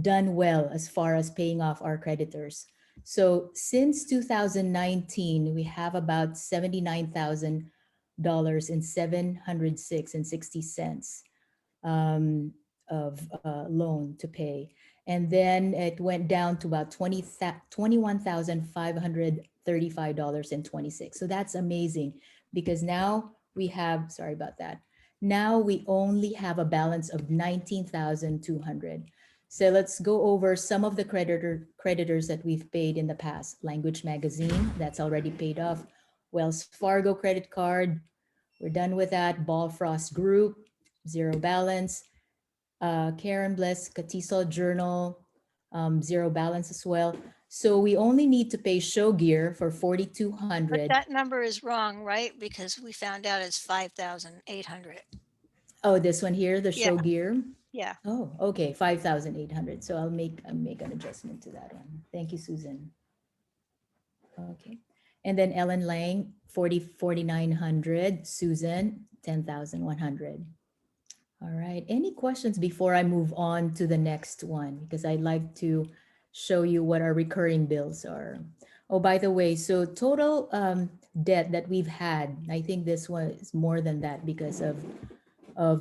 done well as far as paying off our creditors. So since 2019, we have about $79,000.706.60 of loan to pay. And then it went down to about $21,535.26. So that's amazing because now we have, sorry about that. Now we only have a balance of $19,200. So let's go over some of the creditors that we've paid in the past. Language Magazine, that's already paid off. Wells Fargo credit card, we're done with that. Ballfrost Group, zero balance. Karen Bless, Catesol Journal, zero balance as well. So we only need to pay show gear for But 4,200. that number is wrong, right? Because we found out it's 5,800. Oh, this one here, the show Yeah. gear. Yeah. Oh, okay, 5,800. So I'll make an adjustment to that one. Thank you, Susan. Okay. And then Ellen Lang, 4,900. Susan, 10,100. All right. Any questions before I move on to the next one? Because I'd like to show you what our recurring bills are. Oh, by the way, so total debt that we've had, I think this one is more than that because of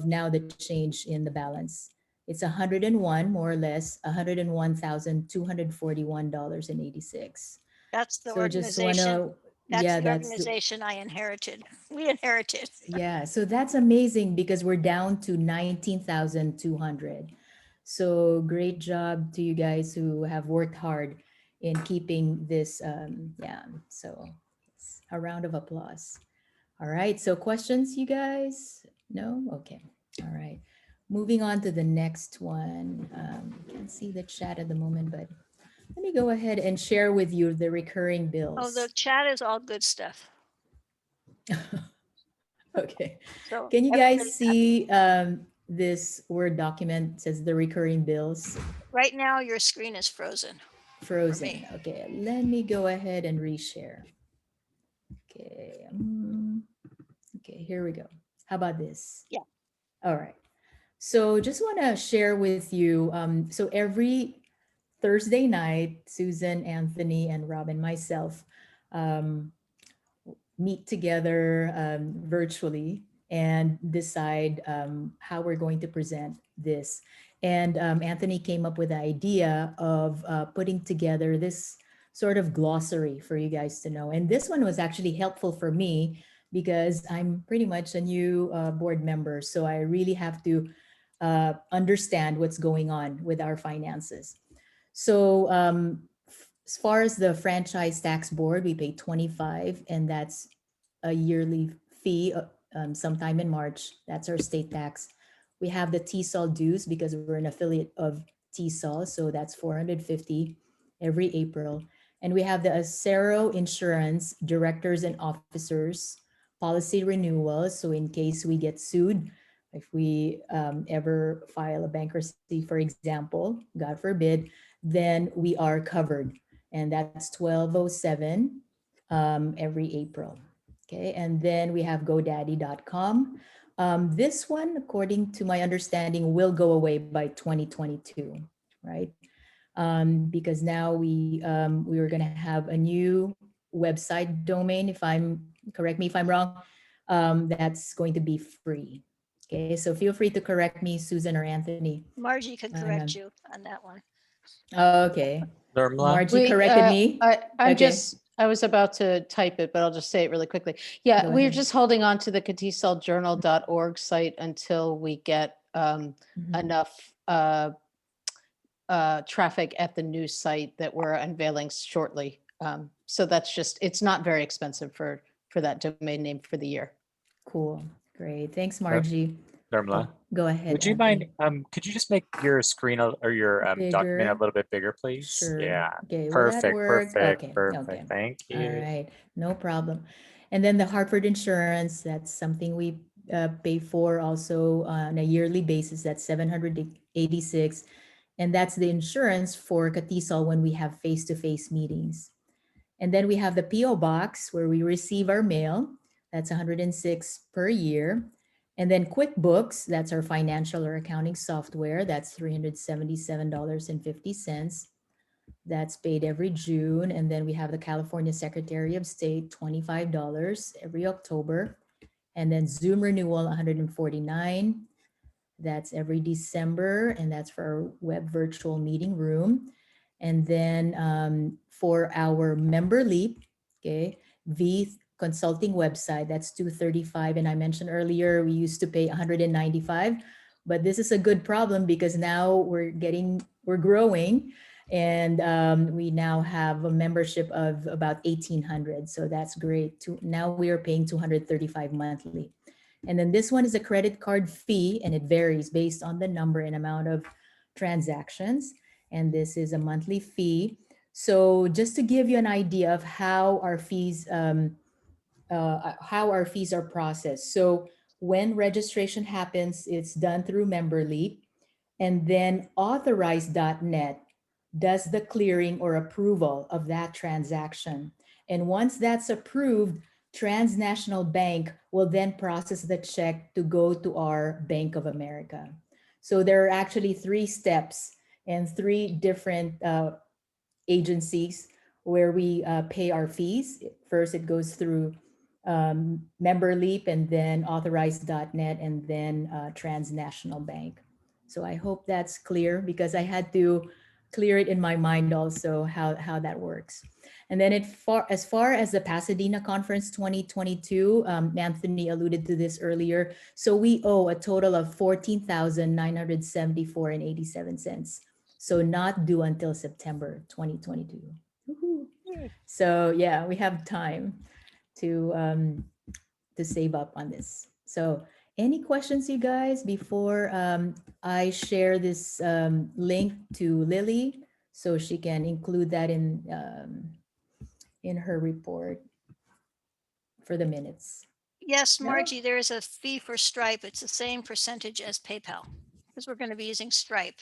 now the change in the balance. It's 101, more or less, $101,241.86. That's the So just organization. wanna, That's yeah, the that's the, organization I inherited. We inherited. yeah, so that's amazing because we're down to 19,200. So great job to you guys who have worked hard in keeping this, yeah, so it's a round of applause. All right, so questions, you guys? No? Okay, all right. Moving on to the next one. Can't see the chat at the moment, but let me go ahead and share with you the recurring bills. Oh, the chat is all good stuff. Okay. So Can you guys everybody's happy. see this Word document? It says the recurring bills Right now, your screen is frozen. frozen. me. Okay, let me go ahead and reshare. Okay. Okay, here we go. How about this? Yeah. All right. So just want to share with you. So every Thursday night, Susan, Anthony, and Rob and myself meet together virtually and decide how we're going to present this. And Anthony came up with the idea of putting together this sort of glossary for you guys to know. And this one was actually helpful for me because I'm pretty much a new board member. So I really have to understand what's going on with our finances. So as far as the franchise tax board, we pay 25, and that's a yearly fee sometime in March. That's our state tax. We have the TSOL dues because we're an affiliate of TSOL, so that's 450 every April. And we have the Acero Insurance directors and officers policy renewals. So in case we get sued, if we ever file a bankruptcy, for example, God forbid, then we are covered. And that's 1207 every April. Okay, and then we have GoDaddy.com. This one, according to my understanding, will go away by 2022, right? Because now we are going to have a new website domain. Correct me if I'm wrong, that's going to be free. Okay, so feel free to correct me, Susan or Anthony. Margie can correct you on that one. Okay. Nirmala? Margie corrected me. I'm Okay. I was about to type it, but I'll just say it really quickly. Yeah, Go we're ahead. just holding on to the catesoljournal.org site until we get Mhm. enough traffic at the new site that we're unveiling shortly. So that's just, it's not very expensive for that domain name for the year. Cool. Great. Thanks, Margie. Nirmala, Go ahead. would you Anthony. mind, could you just make your screen or your document Bigger? a little bit bigger, please? Sure. Yeah. Okay. Will that Perfect, work? perfect, Okay. perfect. Okay. Thank All you. right. No problem. And then the Hartford Insurance, that's something we pay for also on a yearly basis. That's 786. And that's the insurance for Catesol when we have face-to-face meetings. And then we have the PO box where we receive our mail. That's 106 per year. And then QuickBooks, that's our financial or accounting software. That's $377.50. That's paid every June. And then we have the California Secretary of State, $25 every October. And then Zoom renewal, $149. That's every December, and that's for our web virtual meeting room. And then for our member leap, okay, V consulting website, that's $235. And I mentioned earlier, we used to pay $195, but this is a good problem because now we're getting we're growing, and we now have a membership of about 1,800. So that's great. Now we are paying $235 monthly. And then this one is a credit card fee, and it varies based on the number and amount of transactions. And this is a monthly fee. So just to give you an idea of how our fees are processed. So when registration happens, it's done through MemberLeap, and then Authorize.net does the clearing or approval of that transaction. And once that's approved, Transnational Bank will then process the check to go to our Bank of America. So there are actually 3 steps and 3 different agencies where we pay our fees. First, it goes through MemberLeap, and then Authorize.net, and then Transnational Bank. So I hope that's clear, because I had to clear it in my mind also how that works. And then as far as the Pasadena Conference 2022, Anthony alluded to this earlier. So we owe a total of $14,974.87. So not due until September 2022. Woohoo. So yeah, we have time to save up on this. So any questions, you guys, before I share this link to Lily so she can include that in her report for the minutes? Yes, No? Margie, there is a fee for Stripe. It's the same percentage as PayPal, because we're going to be using Stripe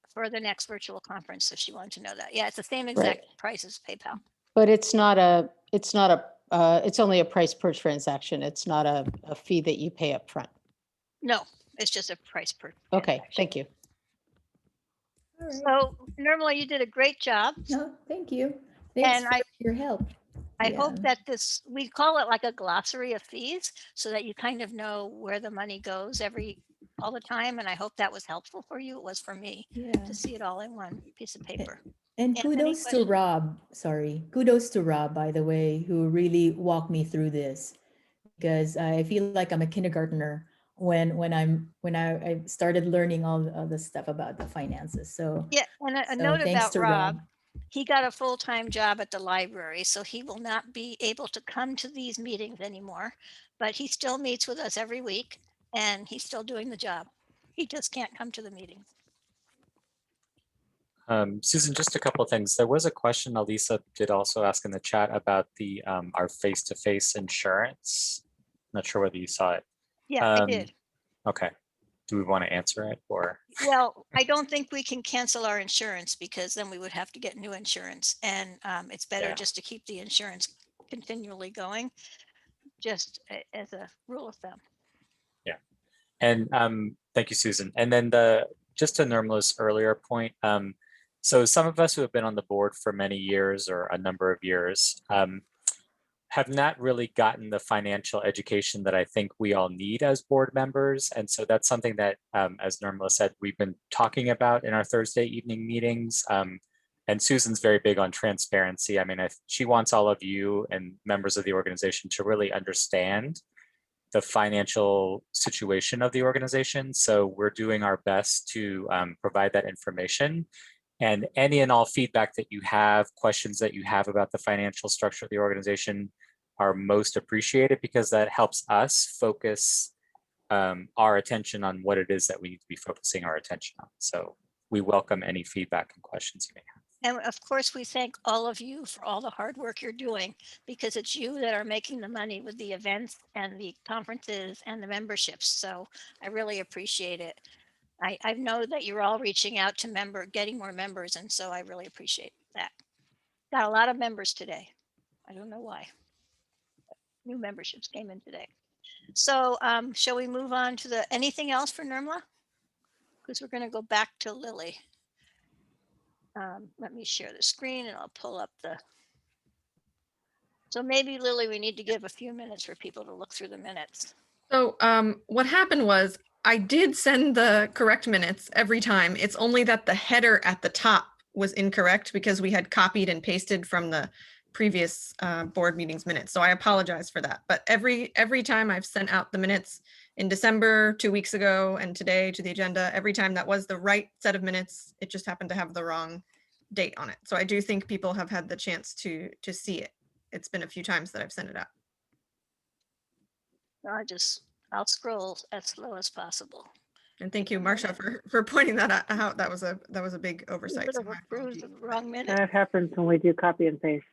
for the next virtual conference, if she wanted to know that. Yeah, it's the same exact price as PayPal. But it's only a price per transaction. It's not a fee that you pay up front. No, it's just a price per. Okay, transaction. thank you. All right. So Nirmala, you did a great job. No, thank you. Thanks And for your help. I Yeah. hope that we call it like a glossary of fees, so that you kind of know where the money goes all the time. And I hope that was helpful for you. It was for me Yeah. to see it all in one piece of paper. And Anthony, kudos to question? Rob, kudos to Rob, by the way, who really walked me through this, because I feel like I'm a kindergartner when I started learning all the stuff about the finances. So Yeah, and a so note thanks about to Rob. He got a full-time job at the library, so he will not be able to come to these meetings anymore, but he still meets with us every week, and he's still doing the job. He just can't come to the meetings. Susan, just a couple of things. There was a question Elisa did also ask in the chat about the our face-to-face insurance. Not sure whether you saw it. Yeah, I did. Okay. Do we want to answer it, or? Well, I don't think we can cancel our insurance, because then we would have to get new insurance, and it's better just to keep the insurance continually going, just as a rule of thumb. Yeah. And thank you, Susan. And then just to Nirmala's earlier point, so some of us who have been on the board for many years or a number of years have not really gotten the financial education that I think we all need as board members. And so that's something that, as Nirmala said, we've been talking about in our Thursday evening meetings. And Susan's very big on transparency. I mean, she wants all of you and members of the organization to really understand the financial situation of the organization. So we're doing our best to provide that information. And any and all feedback that you have, questions that you have about the financial structure of the organization are most appreciated, because that helps us focus our attention on what it is that we need to be focusing our attention on. So we welcome any feedback and questions you may have. And of course, we thank all of you for all the hard work you're doing, because it's you that are making the money with the events and the conferences and the memberships. So I really appreciate it. I know that you're all reaching out to getting more members. And so I really appreciate that. Got a lot of members today. I don't know why. New memberships came in today. So shall we move on to anything else for Nirmala? Because we're going to go back to Lily. Let me share the screen and I'll pull up so maybe, Lily, we need to give a few minutes for people to look through the minutes. So what happened was I did send the correct minutes every time. It's only that the header at the top was incorrect, because we had copied and pasted from the previous board meetings minutes. So I apologize for that. But every time I've sent out the minutes, in December, 2 weeks ago, and today to the agenda. Every time that was the right set of minutes, it just happened to have the wrong date on it. So I do think people have had the chance to see it. It's been a few times that I've sent it out. I'll scroll as slow as possible. And thank you, Marcia, for pointing that out. That was a big You oversight. would So have my approved apologies. the wrong minute. That happens when we do copy and paste.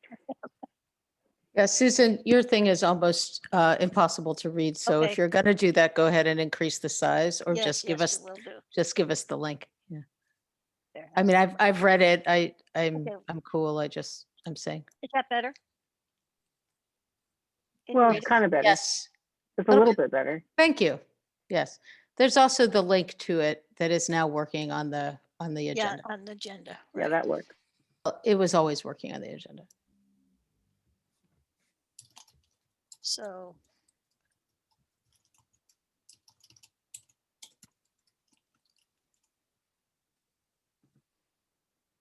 Yeah, Susan, your thing is almost impossible to read. So Okay. if you're going to do that, go ahead and increase the size or Yes, just give yes, us, we will do. just give us the link. Yeah. There. I mean, I've read it. I'm Okay. cool. I'm saying. Is that better? Can you Well, read it's it? kind of better. Yes. It's a Okay. little bit better. Thank you. Yes. There's also the link to it that is now working on the Yeah, agenda. on the agenda. Yeah, Right. that works. It was always working on the agenda. So.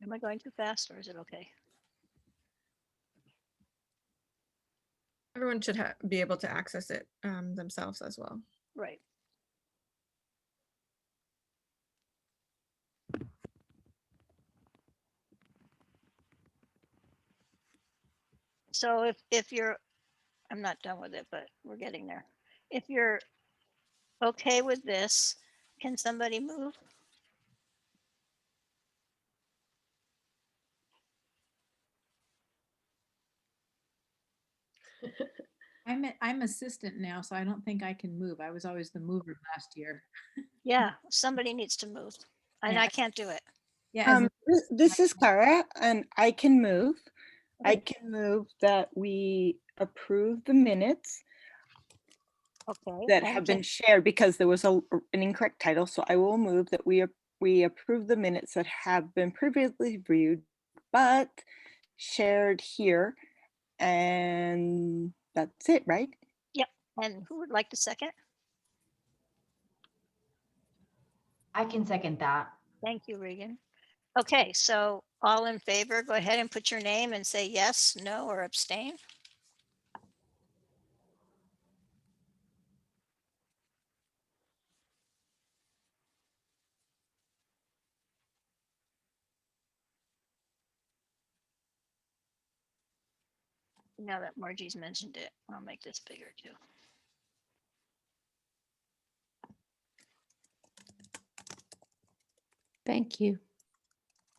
Am I going too fast or is it okay? Everyone should be able to access it themselves as well. Right. So if you're, I'm not done with it, but we're getting there. If you're okay with this, can somebody move? I'm assistant now, so I don't think I can move. I was always the mover last year. Yeah, somebody needs to move. And Yeah. I can't do it. Yeah, This is Cara, and I can move. I Okay. can move that we approve the minutes Okay. that and have can- been shared because there was an incorrect title. So I will move that we approve the minutes that have been previously viewed, but shared here. And that's it, right? Yep. And who would like to second? I can second that. Thank you, Regan. Okay, so all in favor, go ahead and put your name and say yes, no, or abstain. Now that Margie's mentioned it, I'll make this bigger too. Thank you.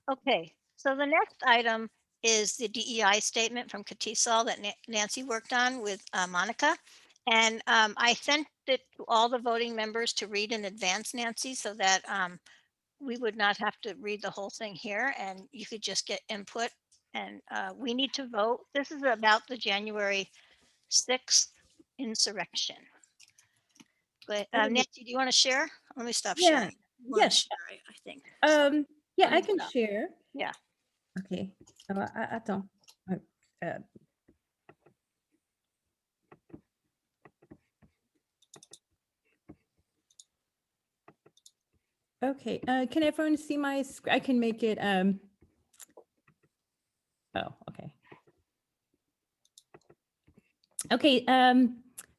Okay, so the next item is the DEI statement from Catesol that Nancy worked on with Monica. And I sent it to all the voting members to read in advance, Nancy, so that we would not have to read the whole thing here and you could just get input. And we need to vote. This is about the January 6th insurrection. But Nancy, do you want to share? Let me stop Yeah, sharing. You wanna yes. share, I think. Yeah, Let me I can stop. share. Yeah. Okay. Attends. Okay, can everyone see my screen? I can make it, oh, okay. Okay,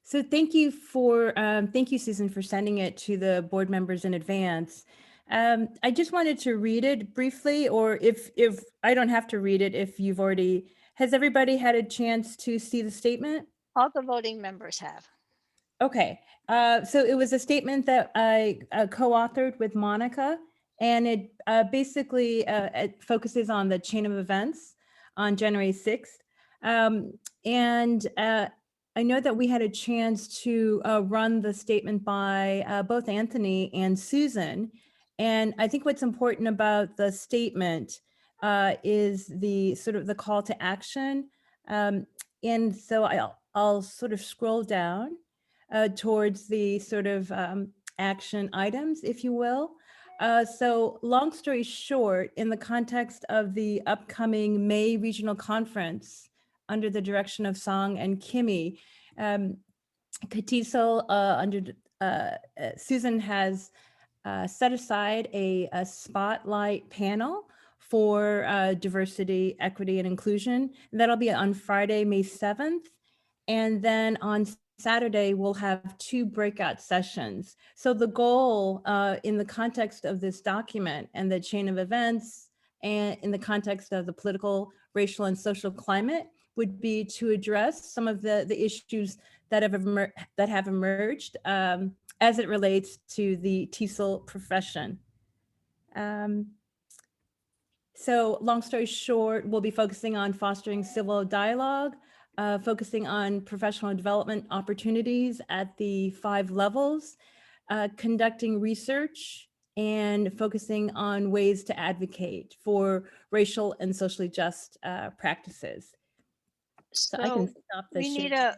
so thank you, Susan, for sending it to the board members in advance. I just wanted to read it briefly, or if I don't have to read it, if you've already, has everybody had a chance to see the statement? All the voting members have. Okay, so it was a statement that I co-authored with Monica, and it basically it focuses on the chain of events on January 6th. And I know that we had a chance to run the statement by both Anthony and Susan. And I think what's important about the statement is the sort of the call to action. And so I'll sort of scroll down towards the sort of action items, if you will. So long story short, in the context of the upcoming May Regional Conference under the direction of Song and Kimmy, Catesol Susan has set aside a spotlight panel for diversity, equity, and inclusion. That'll be on Friday, May 7th. And then on Saturday, we'll have 2 breakout sessions. So the goal in the context of this document and the chain of events and in the context of the political, racial, and social climate would be to address some of the issues that have emerged as it relates to the TESOL profession. So long story short, we'll be focusing on fostering civil dialogue, focusing on professional development opportunities at the 5 levels, conducting research, and focusing on ways to advocate for racial and socially just practices. So I can stop the we need share.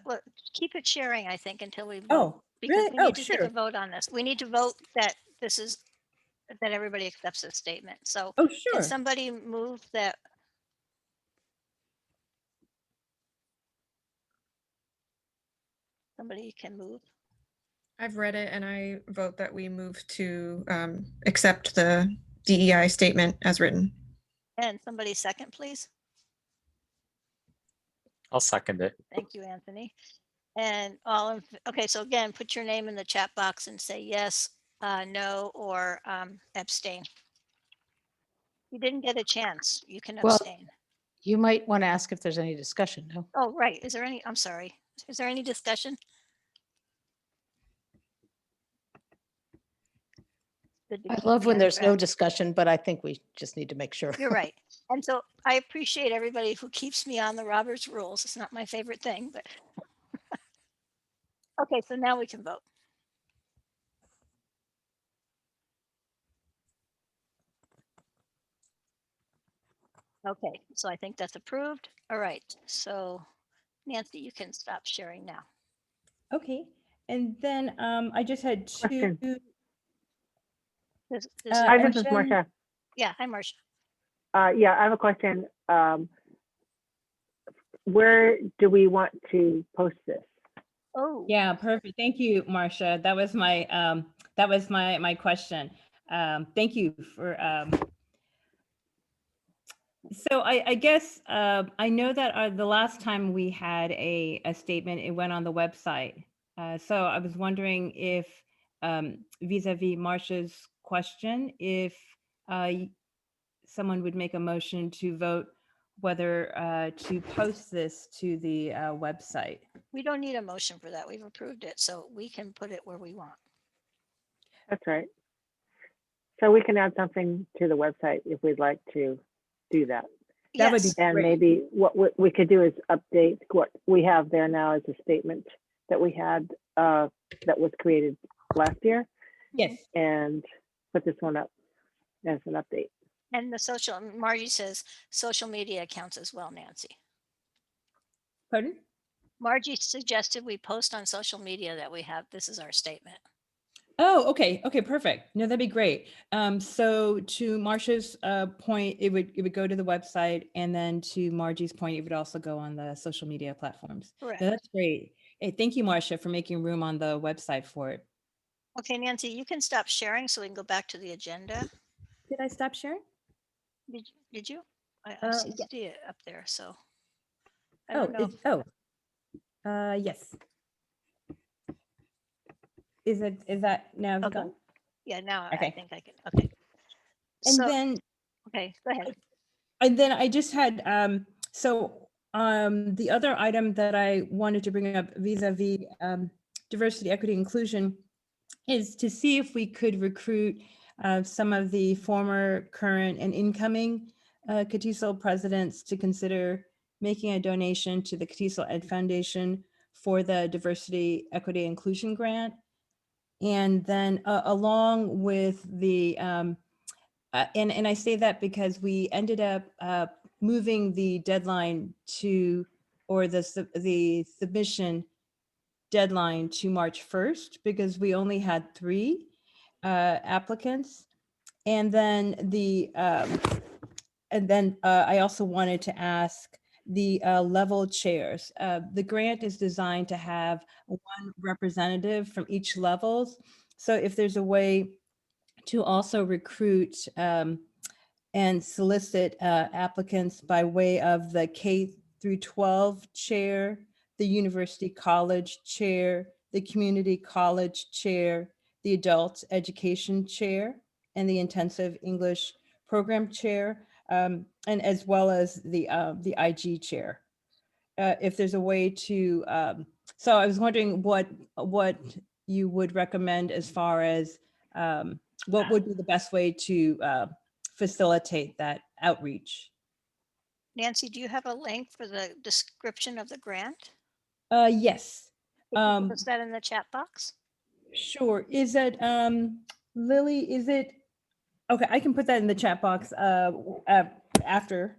keep it sharing, I think, until we vote. Oh, Because really? we Oh, need to take a sure. vote on this. We need to vote that that everybody accepts this statement. So Oh, can sure. somebody move that? Somebody can move. I've read it and I vote that we move to accept the DEI statement as written. And somebody second, please. I'll second it. Thank you, Anthony. And okay, so again, put your name in the chat box and say yes, no, or abstain. You didn't get a chance. You can Well, abstain. you might want to ask if there's any discussion, no? Oh, right. Is there any? I'm sorry. Is there any discussion? I love when there's no discussion, but I think we just need to make sure. You're right. And so I appreciate everybody who keeps me on the Robert's rules. It's not my favorite thing, but okay, so now we can vote. Okay, so I think that's approved. All right, so Nancy, you can stop sharing now. Okay. And then I just had 2. Question. This Hi, this is question. Marcia. Yeah, hi, Marcia. Yeah, I have a question. Where do we want to post this? Oh, Yeah, perfect. Thank you, Marcia. That was my question. Thank you for so I guess I know that the last time we had a statement, it went on the website. So I was wondering if vis-a-vis Marcia's question, if someone would make a motion to vote whether to post this to the website. we don't need a motion for that. We've approved it, so we can put it where we want. That's right. So we can add something to the website if we'd like to do that. That would be Yes, And great. maybe what we could do is update what we have there now as a statement that we had that was created last year Yes. and put this one up as an update. and the Margie says social media accounts as well, Nancy. Pardon? Margie suggested we post on social media that we have, this is our statement. Oh, okay. Okay, perfect. No, that'd be great. So to Marcia's point, it would go to the website, and then to Margie's point, it would also go on the social media platforms. Correct. No, that's great. Hey, thank you, Marcia, for making room on the website for it. Okay, Nancy, you can stop sharing so we can go back to the agenda. Did I stop sharing? Did you? I Yes. see it up there, so. I don't know. Yes. Is that now Okay. gone? Yeah, now I Okay. think I can, okay. And So, then okay, go ahead. And then I just had, the other item that I wanted to bring up vis-a-vis diversity, equity, inclusion is to see if we could recruit some of the former, current, and incoming Catesol presidents to consider making a donation to the Catesol Ed Foundation for the Diversity, Equity, Inclusion Grant. And then along with the and I say that because we ended up moving the deadline or the submission deadline to March 1st because we only had 3 applicants. And then I also wanted to ask the level chairs. The grant is designed to have 1 representative from each levels. So if there's a way to also recruit and solicit applicants by way of the K through 12 chair, the University College Chair, the Community College Chair, the Adult Education Chair, and the Intensive English Program Chair, and as well as the IG Chair. If there's a way to, so I was wondering what you would recommend as far as what would be the best way to facilitate that outreach? Nancy, do you have a link for the description of the grant? Yes. Is that in the chat box? Sure. Is it, Lily, is it, okay, I can put that in the chat box after.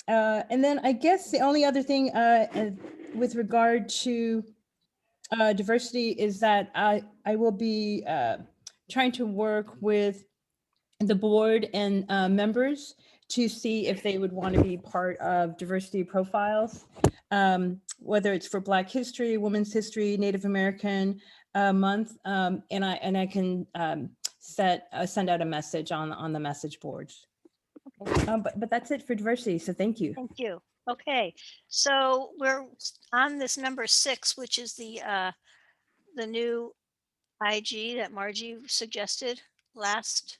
And then I guess the only other thing with regard to diversity is that I will be trying to work with the board and members to see if they would want to be part of diversity profiles, whether it's for Black History, Women's History, Native American Month, and I can send out a message on the message boards. But that's it for diversity. So thank you. Thank you. Okay, so we're on this number 6, which is the new IG that Margie suggested last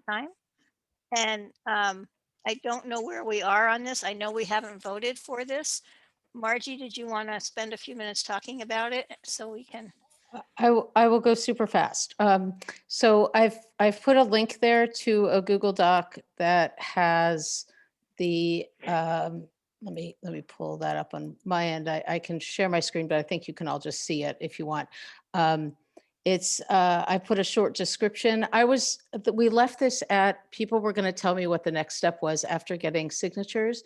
time. And I don't know where we are on this. I know we haven't voted for this. Margie, did you want to spend a few minutes talking about it so we can? I will go super fast. So I've put a link there to a Google Doc that has the, let me pull that up on my end. I can share my screen, but I think you can all just see it if you want. It's, I put a short description. We left this at, people were going to tell me what the next step was after getting signatures.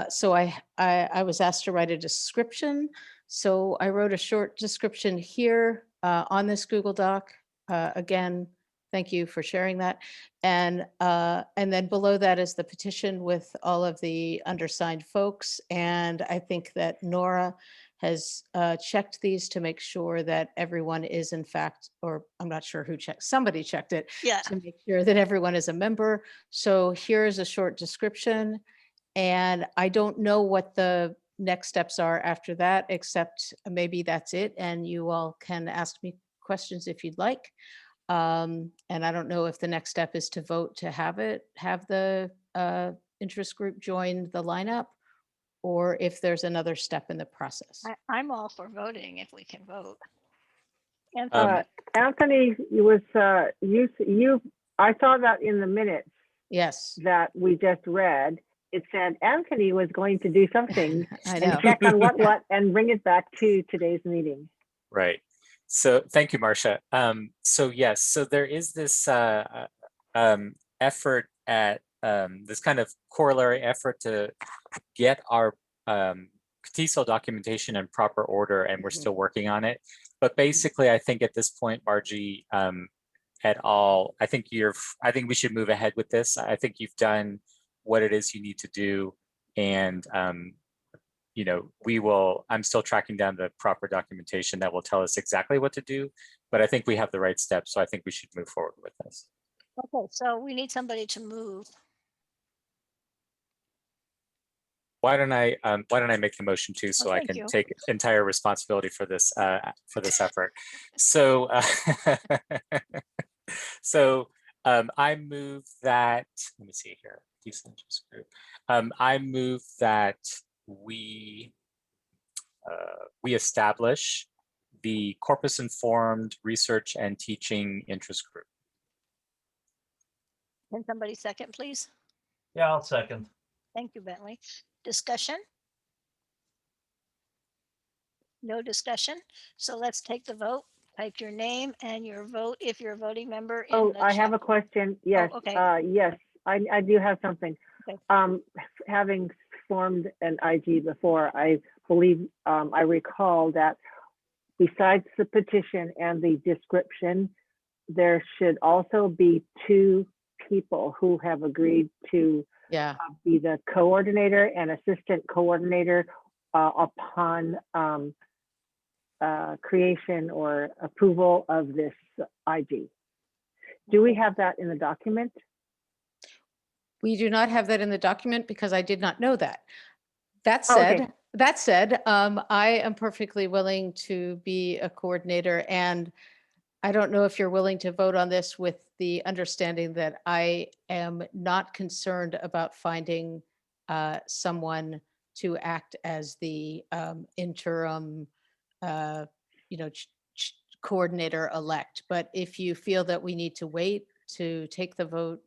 So I was asked to write a description. So I wrote a short description here on this Google Doc. Again, thank you for sharing that. And then below that is the petition with all of the undersigned folks. And I think that Nora has checked these to make sure that everyone is in fact, or I'm not sure who checked, somebody checked it to make sure that everyone is a member. So here's a short description. And I don't know what the next steps are after that, except maybe that's it. And you all can ask me questions if you'd like. And I don't know if the next step is to vote to have the interest group join the lineup, or if there's another step in the process. I'm all for voting if we can vote. Anthony was, I saw that in the minutes. Yes. That we just read. It said Anthony was going to do something I and know. check on what and bring it back to today's meeting. Right. So thank you, Marcia. So yes, so there is this effort at this kind of corollary effort to get our Catesol documentation in proper order, and we're still working on it. But basically, I think at this point, Margie, et al., I think we should move ahead with this. I think you've done what it is you need to do, and you know, I'm still tracking down the proper documentation that will tell us exactly what to do, but I think we have the right steps, so I think we should move forward with this. Okay, so we need somebody to move. Why don't I make the motion too, so I can take entire responsibility for this effort. So I move that, let me see here. I move that we establish the Corpus Informed Research and Teaching Interest Group. Can somebody second, please? Yeah, I'll second. Thank you, Bentley. Discussion? No discussion. So let's take the vote. Type your name and your vote if you're a voting member. I have a question. Yes. Oh, okay. Yes, I do have something. Okay. Having formed an IG before, I believe I recall that besides the petition and the description, there should also be 2 people who have agreed to be the coordinator and assistant coordinator upon creation or approval of this IG. Do we have that in the document? We do not have that in the document because I did not know that. That Oh, okay. said, I am perfectly willing to be a coordinator, and I don't know if you're willing to vote on this with the understanding that I am not concerned about finding someone to act as the interim, coordinator elect. But if you feel that we need to wait to take the vote,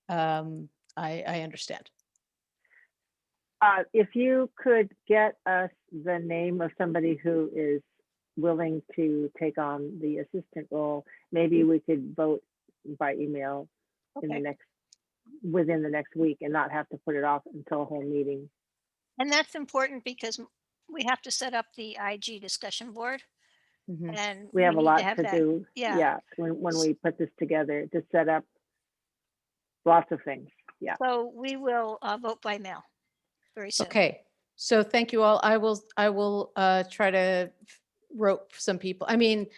I understand. If you could get us the name of somebody who is willing to take on the assistant role, maybe we could vote by email in the Okay. within the next week and not have to put it off until a whole meeting. And that's important because we have to set up the IG discussion board, Mhm. and We have a need lot to have to that. do. Yeah. Yeah, when we put this together to set up lots of things. Yeah. So we will vote by mail very soon. Okay, so thank you all. I will try to rope some people. I mean,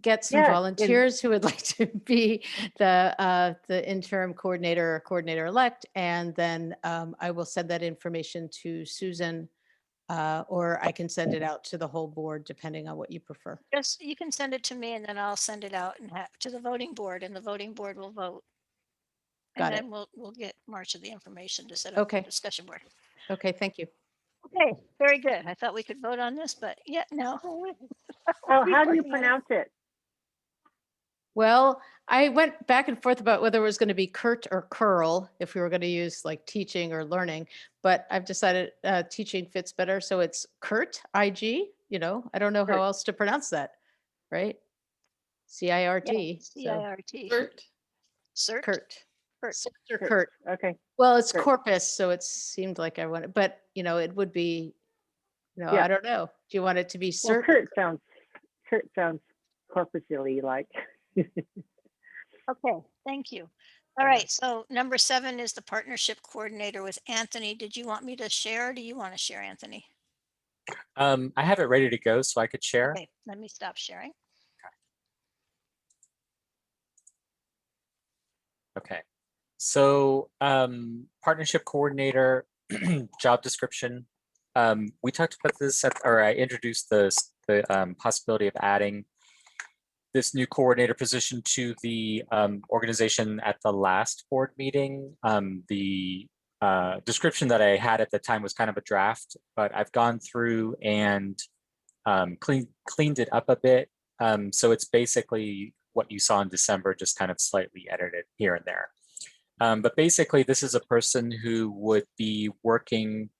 get some Yes, and volunteers who would like to be the interim coordinator or coordinator elect, and then I will send that information to Susan, or I can send it out to the whole board depending on what you prefer. Just, you can send it to me and then I'll send it out and to the voting board, and the voting board will vote. And Got it. then we'll get Marcia the information to set up the Okay. discussion board. Okay, thank you. Okay, very good. I thought we could vote on this, but yeah, no. oh, Keep how do you working on it. pronounce it? Well, I went back and forth about whether it was going to be Kurt or Curl if we were going to use like teaching or learning, but I've decided teaching fits better. So it's Kurt, IG, I don't know how Kurt. else to pronounce that, right? CIRT. So CIRT. Kurt. Cert. Kurt. Kurt. Cert or Kurt. Kurt. Okay. Well, it's Kurt. corpus, so it seemed like I wanted, but it would be, Yeah. I don't know. Do you want it to be Well, cert? Kurt sounds corpusally like. Okay, thank you. All right, so number 7 is the partnership coordinator with Anthony. Did you want me to share, or do you want to share, Anthony? I have it ready to go, so I could share. Okay, let me stop sharing. Okay. So partnership coordinator, job description. We talked about this or I introduced the possibility of adding this new coordinator position to the organization at the last board meeting. The description that I had at the time was kind of a draft, but I've gone through and cleaned it up a bit. So it's basically what you saw in December, just kind of slightly edited here and there. But basically, this is a person who would be working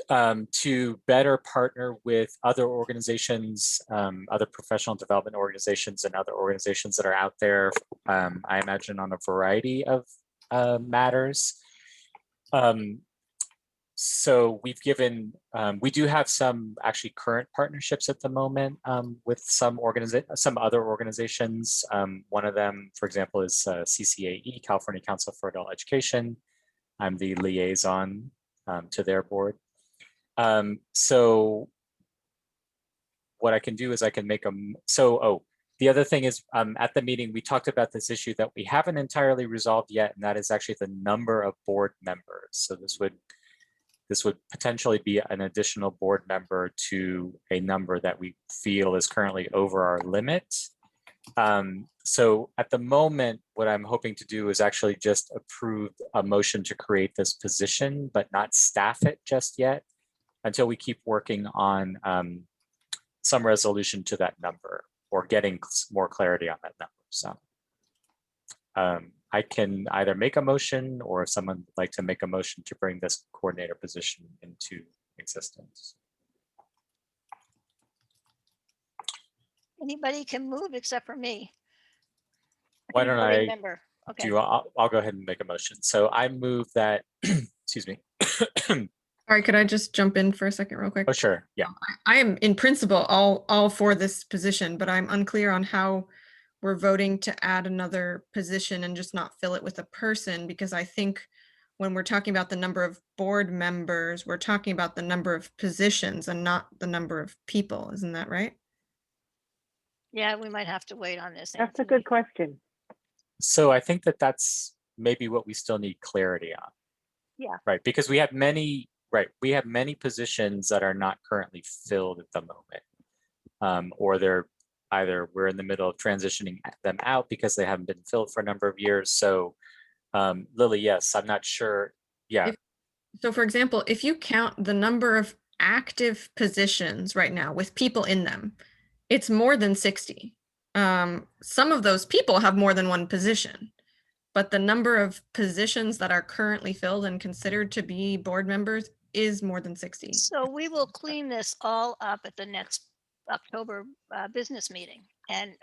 to better partner with other organizations, other professional development organizations, and other organizations that are out there, I imagine on a variety of matters. So we've given, we do have some actually current partnerships at the moment with some other organizations. One of them, for example, is CCAE, California Council for Adult Education. I'm the liaison to their board. So what I can do is I can make them, the other thing is at the meeting, we talked about this issue that we haven't entirely resolved yet, and that is actually the number of board members. So this would potentially be an additional board member to a number that we feel is currently over our limit. So at the moment, what I'm hoping to do is actually just approve a motion to create this position, but not staff it just yet until we keep working on some resolution to that number or getting more clarity on that number. So I can either make a motion, or if someone would like to make a motion to bring this coordinator position into existence. Anybody can move except for me. Why don't Voting I member. Okay. I'll go ahead and make a motion. So I move that, excuse me. All right, could I just jump in for a second real quick? Oh, sure. Yeah. I am in principle all for this position, but I'm unclear on how we're voting to add another position and just not fill it with a person, because I think when we're talking about the number of board members, we're talking about the number of positions and not the number of people. Isn't that right? Yeah, we might have to wait on this. That's a Anthony. good question. So I think that's maybe what we still need clarity on. Yeah. Right, because we have many, we have many positions that are not currently filled at the moment. Or they're either we're in the middle of transitioning them out because they haven't been filled for a number of years. So Lily, yes, I'm not sure. Yeah. So for example, if you count the number of active positions right now with people in them, it's more than 60. Some of those people have more than one position, but the number of positions that are currently filled and considered to be board members is more than 60. So we will clean this all up at the next October business meeting. And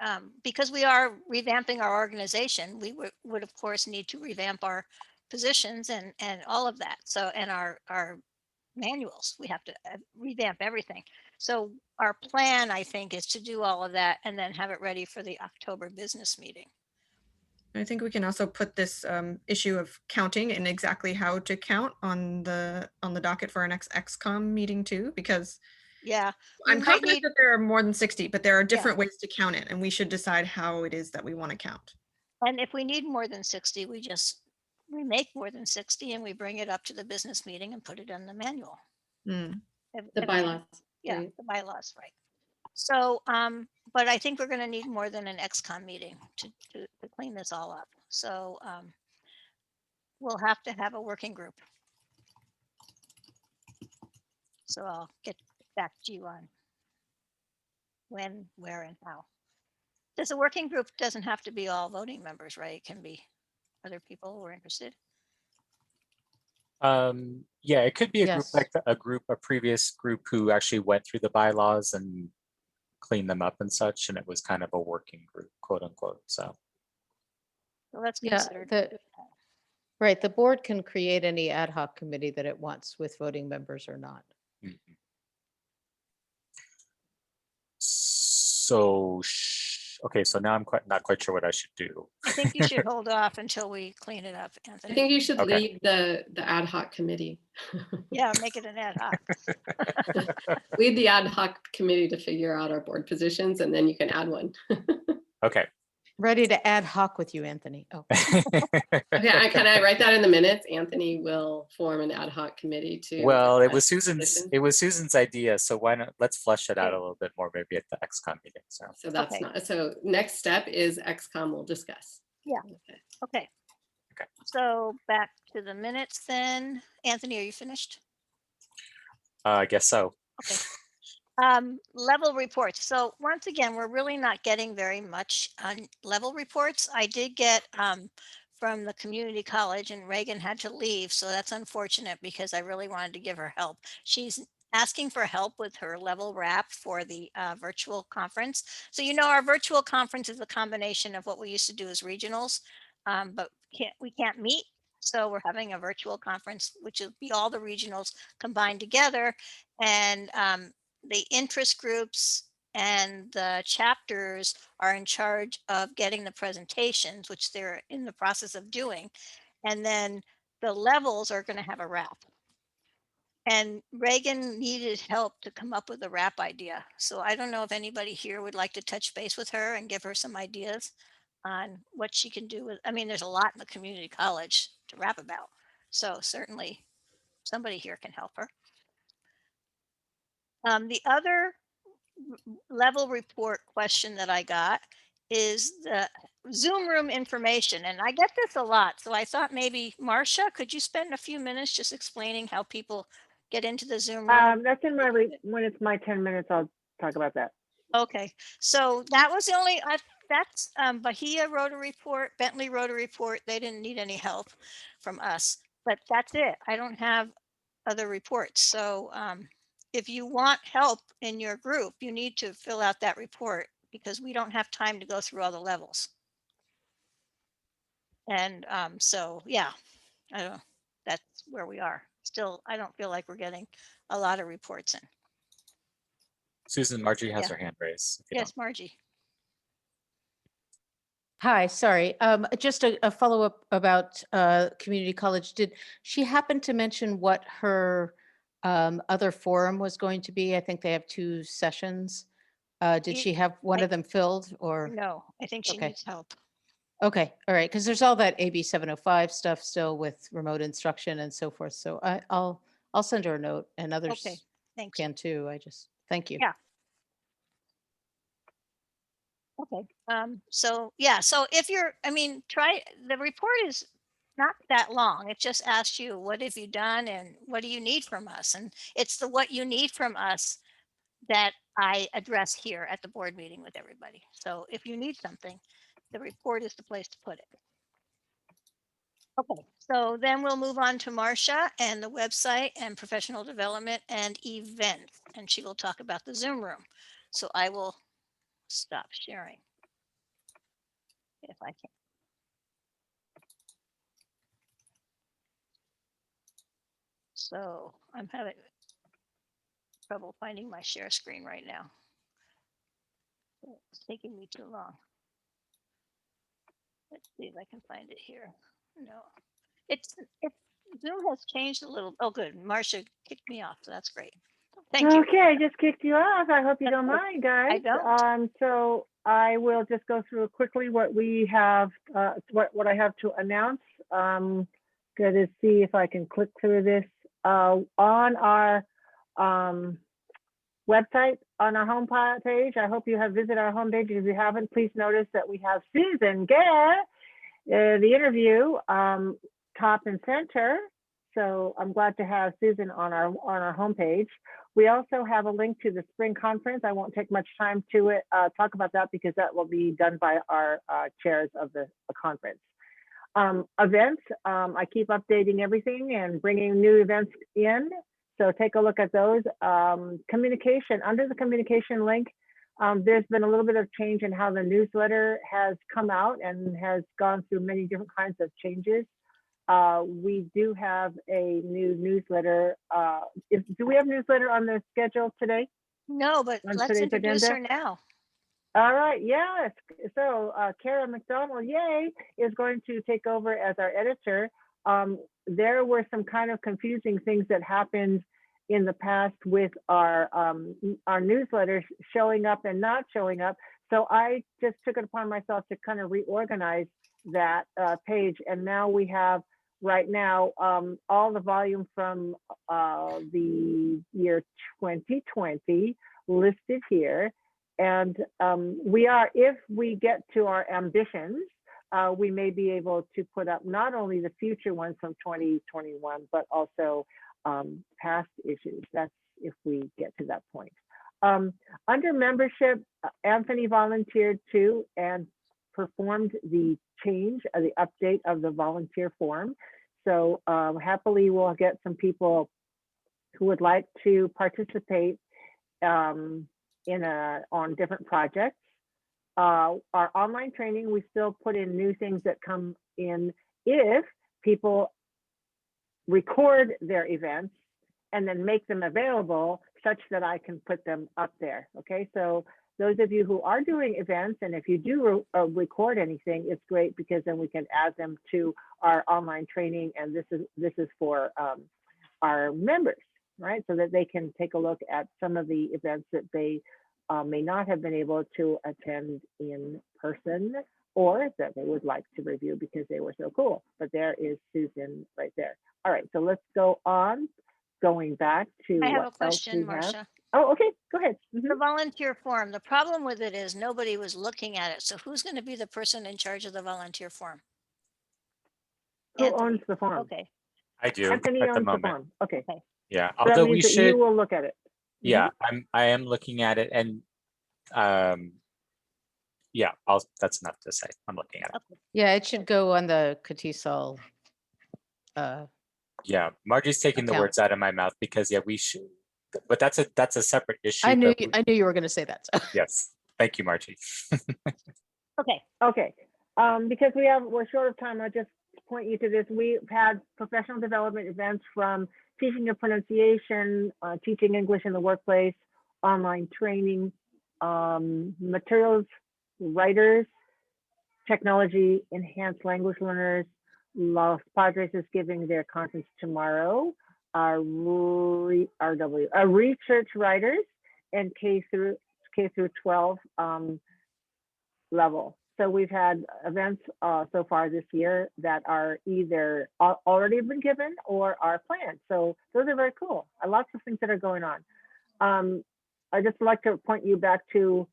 because we are revamping our organization, we would of course need to revamp our positions and all of that. So, and our manuals, we have to revamp everything. So our plan, I think, is to do all of that and then have it ready for the October business meeting. I think we can also put this issue of counting and exactly how to count on the docket for our next XCOM meeting too, because yeah, I'm confident that there are more than 60, but there are different ways to count it, and we should decide how it is that we want to count. And if we need more than 60, we make more than 60 and we bring it up to the business meeting and put it in the manual. The bylaws. Yeah, right? the bylaws, right. So, but I think we're going to need more than an XCOM meeting to clean this all up. So we'll have to have a working group. So I'll get back to you on when, where, and how. Does a working group doesn't have to be all voting members, right? It can be other people who are interested. Yeah, it could be a group Yes. like a previous group who actually went through the bylaws and cleaned them up and such, and it was kind of a working group, quote unquote. So let's consider consider. Right, the board can create any ad hoc committee that it wants with voting members or not. So, okay, so now I'm not quite sure what I should do. I think you should hold off until we clean it up, Anthony. I think you should lead the ad hoc committee. Yeah, make it an ad hoc. Lead the ad hoc committee to figure out our board positions, and then you can add one. Okay. Ready to ad hoc with you, Anthony. Oh. Okay, can I write that in the minutes? Anthony will form an ad hoc committee to. Well, it address was Susan's. positions. It was Susan's idea. So why not? Let's flesh it out a little bit more, maybe at the XCOM meeting. So that's not. So next step is XCOM. We'll discuss. Yeah. Okay. So back to the minutes then. Anthony, are you finished? I guess so. Okay. Level reports. So once again, we're really not getting very much on level reports. I did get from the community college, and Reagan had to leave. So that's unfortunate because I really wanted to give her help. She's asking for help with her level wrap for the virtual conference. So, you know, our virtual conference is a combination of what we used to do as regionals, but we can't meet. So we're having a virtual conference, which will be all the regionals combined together. And the interest groups and the chapters are in charge of getting the presentations, which they're in the process of doing. And then the levels are going to have a wrap. And Reagan needed help to come up with a wrap idea. So I don't know if anybody here would like to touch base with her and give her some ideas on what she can do with, I mean, there's a lot in the community college to rap about. So certainly somebody here can help her. The other level report question that I got is the Zoom room information. And I get this a lot. So I thought maybe Marcia, could you spend a few minutes just explaining how people get into the Zoom room? That's in my, when it's my 10 minutes, I'll talk about that. Okay, so that was the only, that's Bahia wrote a report, Bentley wrote a report. They didn't need any help from us, but that's it. I don't have other reports. So if you want help in your group, you need to fill out that report because we don't have time to go through all the levels. And so, yeah, I don't know. That's where we are. Still, I don't feel like we're getting a lot of reports in. Susan, Margie has her hand raised. Yes, Margie. Hi, sorry. Just a follow-up about community college. Did she happen to mention what her other forum was going to be? I think they have 2 sessions. Did she have one of them filled or? No, I think she needs help. Okay, all right, because there's all that AB 705 stuff still with remote instruction and so forth. So I'll send her a note, and Okay, others thank you. can too. Thank you. Yeah. Okay, so yeah, so if you're, I mean, the report is not that long. It just asks you, what have you done and what do you need from us? And it's the what you need from us that I address here at the board meeting with everybody. So if you need something, the report is the place to put it. Okay, so then we'll move on to Marcia and the website and professional development and events, and she will talk about the Zoom room. So I will stop sharing if I can. So I'm having trouble finding my share screen right now. It's taking me too long. Let's see if I can find it here. No, it's Zoom has changed a little. Oh, good. Marcia kicked me off, so that's great. Thank you. Okay, I just kicked you off. I hope you That's don't okay. mind, guys. I don't. So I will just go through quickly what we have, what I have to announce. Good to see if I can click through this. On our website, on our home page, I hope you have visited our homepage. If you haven't, please notice that we have Susan Gare, the interview, top and center. So I'm glad to have Susan on our homepage. We also have a link to the spring conference. I won't take much time to talk about that because that will be done by our chairs of the conference. Events, I keep updating everything and bringing new events in. So take a look at those. Communication, under the communication link, there's been a little bit of change in how the newsletter has come out and has gone through many different kinds of changes. We do have a new newsletter. Do we have newsletter on the schedule today? No, but let's introduce her now. All right, yes. So Kara McDonald, yay, is going to take over as our editor. There were some kind of confusing things that happened in the past with our newsletters showing up and not showing up. So I just took it upon myself to kind of reorganize that page. And now we have right now all the volume from the year 2020 listed here. And we are, if we get to our ambitions, we may be able to put up not only the future ones from 2021, but also past issues. That's if we get to that point. Under membership, Anthony volunteered too and performed the change, the update of the volunteer form. So happily we'll get some people who would like to participate on different projects. Our online training, we still put in new things that come in if people record their events and then make them available such that I can put them up there. Okay, so those of you who are doing events, and if you do record anything, it's great because then we can add them to our online training, and this is for our members, right? So that they can take a look at some of the events that they may not have been able to attend in person, or that they would like to review because they were so cool. But there is Susan right there. All right, so let's go on. Going back to I have what a question, else we have. Marcia. Oh, okay, go ahead. The volunteer form, the problem with it is nobody was looking at it. So who's going to be the person in charge of the volunteer form? Who owns the form? Okay. I do Anthony at the owns the moment. form. Okay. Yeah, So that although we means that should. you will look at it. Yeah, I am looking at it, and yeah, that's enough to say. I'm looking at it. Okay. Yeah, it should go on the Catesol. Yeah, Margie's taking the account. words out of my mouth because yeah, we should, but that's a separate issue. I knew but you were going to say that. So. Yes, thank you, Margie. Okay. Okay. Because we're short of time, I'll just point you to this. We've had professional development events from teaching of pronunciation, teaching English in the workplace, online training, materials, writers, technology, enhanced language learners. Los Padres is giving their conference tomorrow. Our research writers and K through 12 level. So we've had events so far this year that are either already been given or are planned. So those are very cool. Lots of things that are going on. I just like to point you back to,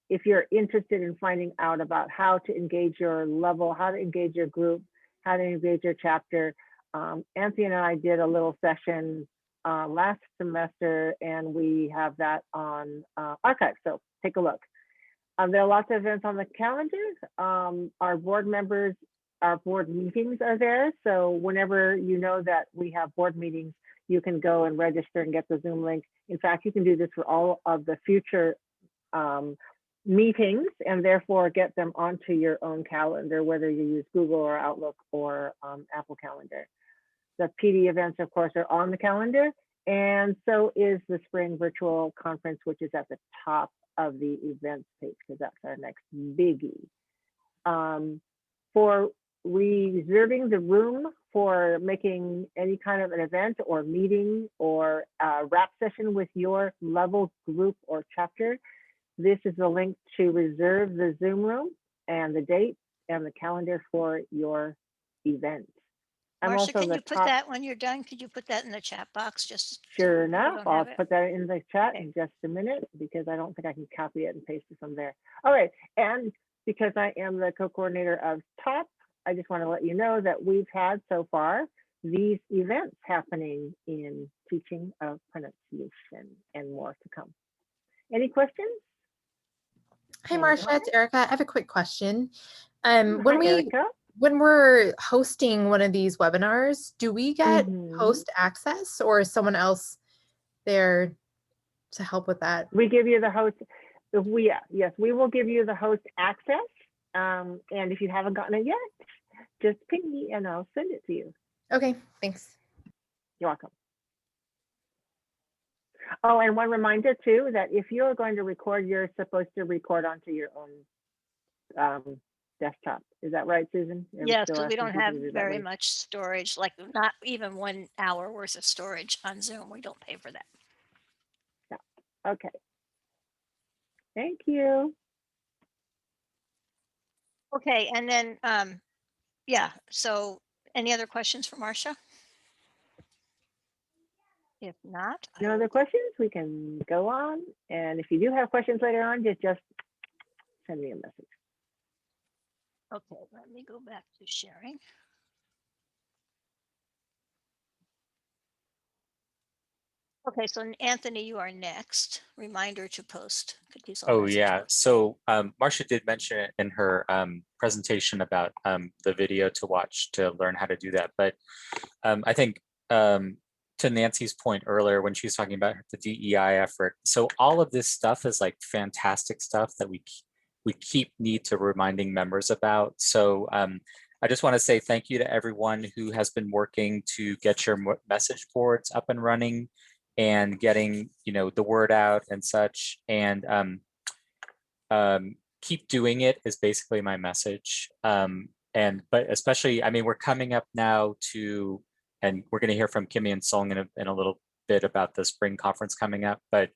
if you're interested in finding out about how to engage your level, how to engage your group, how to engage your chapter. Anthony and I did a little session last semester, and we have that on archive. So take a look. There are lots of events on the calendar. Our board members, our board meetings are there. So whenever you know that we have board meetings, you can go and register and get the Zoom link. In fact, you can do this for all of the future meetings, and therefore get them onto your own calendar, whether you use Google or Outlook or Apple Calendar. The PD events, of course, are on the calendar, and so is the spring virtual conference, which is at the top of the events page, because that's our next biggie. For reserving the room for making any kind of an event or meeting or wrap session with your level, group, or chapter, this is the link to reserve the Zoom room and the date and the calendar for your event. Marcia, can you put that when you're done? Could you put that in the chat box? Just Sure so people enough, don't I'll have it? put that in the chat in just a minute, because I don't think I can copy it and paste it from there. All right, and because I am the co-coordinator of TOP, I just want to let you know that we've had so far these events happening in teaching of pronunciation, and more to come. Any questions? Hi, Marcia, it's Erica. I have a quick question. Hi, Erica. When we're hosting one of these webinars, do we get Mhm. host access, or is someone else there to help with that? We give you the host. Yes, we will give you the host access. And if you haven't gotten it yet, just ping me and I'll send it to you. Okay, thanks. You're welcome. Oh, and one reminder too, that if you're going to record, you're supposed to record onto your own desktop. Is that right, Susan? Yes, because we don't have very much storage, like not even 1 hour worth of storage on Zoom. We don't pay for that. Yeah. Okay. Thank you. Okay, and then, yeah, so any other questions for Marcia? If not, No other questions, we can go on. And if you do have questions later on, just send me a message. okay, let me go back to sharing. Okay, so Anthony, you are next. Reminder to post Catesol Oh message yeah, board. so Marcia did mention it in her presentation about the video to watch to learn how to do that. But I think to Nancy's point earlier when she was talking about the DEI effort, so all of this stuff is like fantastic stuff that we keep need to reminding members about. So I just want to say thank you to everyone who has been working to get your message boards up and running and getting, you know, the word out and such. And keep doing it is basically my message. But especially, I mean, we're coming up now to, and we're going to hear from Kimmy and Song in a little bit about the spring conference coming up, but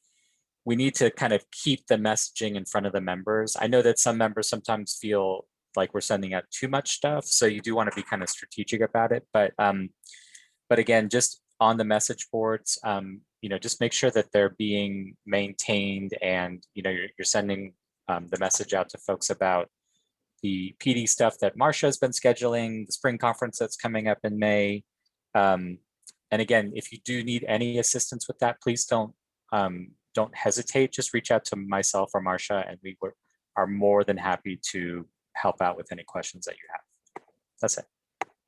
we need to kind of keep the messaging in front of the members. I know that some members sometimes feel like we're sending out too much stuff, so you do want to be kind of strategic about it. But again, just on the message boards, you know, just make sure that they're being maintained, and you know, you're sending the message out to folks about the PD stuff that Marcia has been scheduling, the spring conference that's coming up in May. And again, if you do need any assistance with that, please don't hesitate. Just reach out to myself or Marcia, and we are more than happy to help out with any questions that you have. That's it.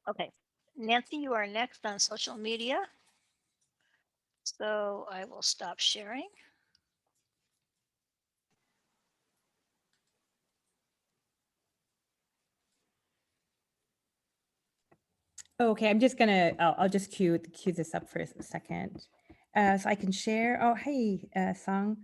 Okay, Nancy, you are next on social media. So I will stop sharing. Okay, I'm just gonna, I'll just cue this up for a second. So I can share. Oh, hey, Song.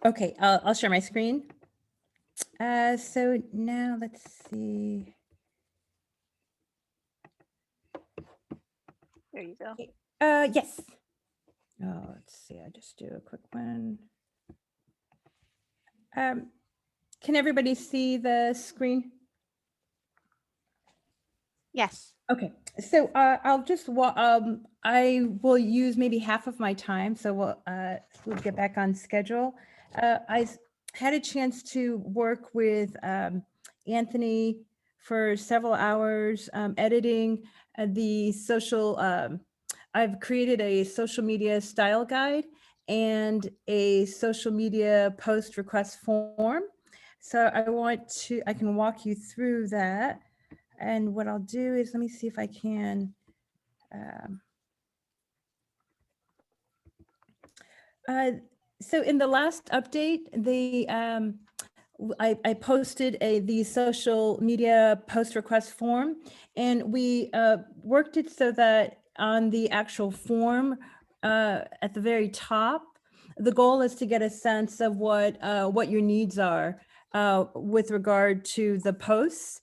Okay, I'll share my screen. So now let's see. There you go. Yes. Oh, let's see. I'll just do a quick one. Can everybody see the screen? Yes. Okay, so I'll just I will use maybe half of my time, so we'll get back on schedule. Had a chance to work with Anthony for several hours editing the social. I've created a social media style guide and a social media post request form. So I can walk you through that. And what I'll do is, let me see if I can. So in the last update, I posted the social media post request form, and we worked it so that on the actual form at the very top, the goal is to get a sense of what your needs are with regard to the posts.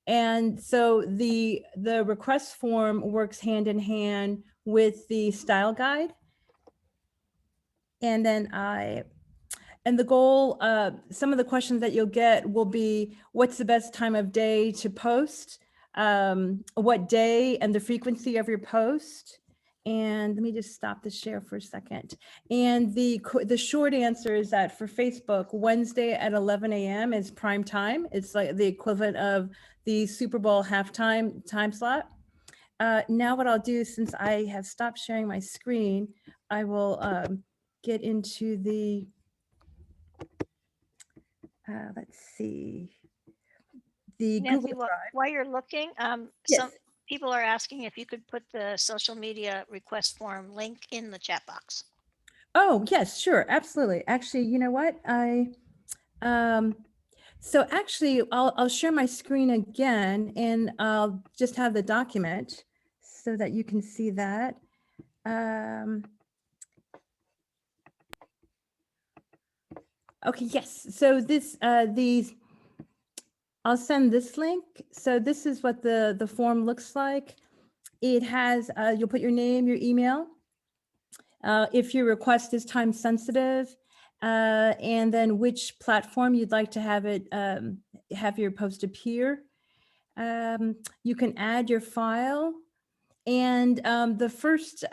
And so the request form works hand in hand with the style guide. And then the goal, some of the questions that you'll get will be, what's the best time of day to post? What day and the frequency of your post? And let me just stop the share for a second. And the short answer is that for Facebook, Wednesday at 11 a.m. is prime time. It's like the equivalent of the Super Bowl halftime time slot. Now what I'll do, since I have stopped sharing my screen, I will get into the, let's see, the Nancy, Google Drive. while you're looking, some Yes. people are asking if you could put the social media request form link in the chat box. Oh, yes, sure, absolutely. Actually, you know what? So actually, I'll share my screen again, and I'll just have the document so that you can see that. Okay, yes. So I'll send this link. So this is what the form looks like. It has, you'll put your name, your email. If your request is time sensitive, and then which platform you'd like to have it, have your post appear. You can add your file. And the first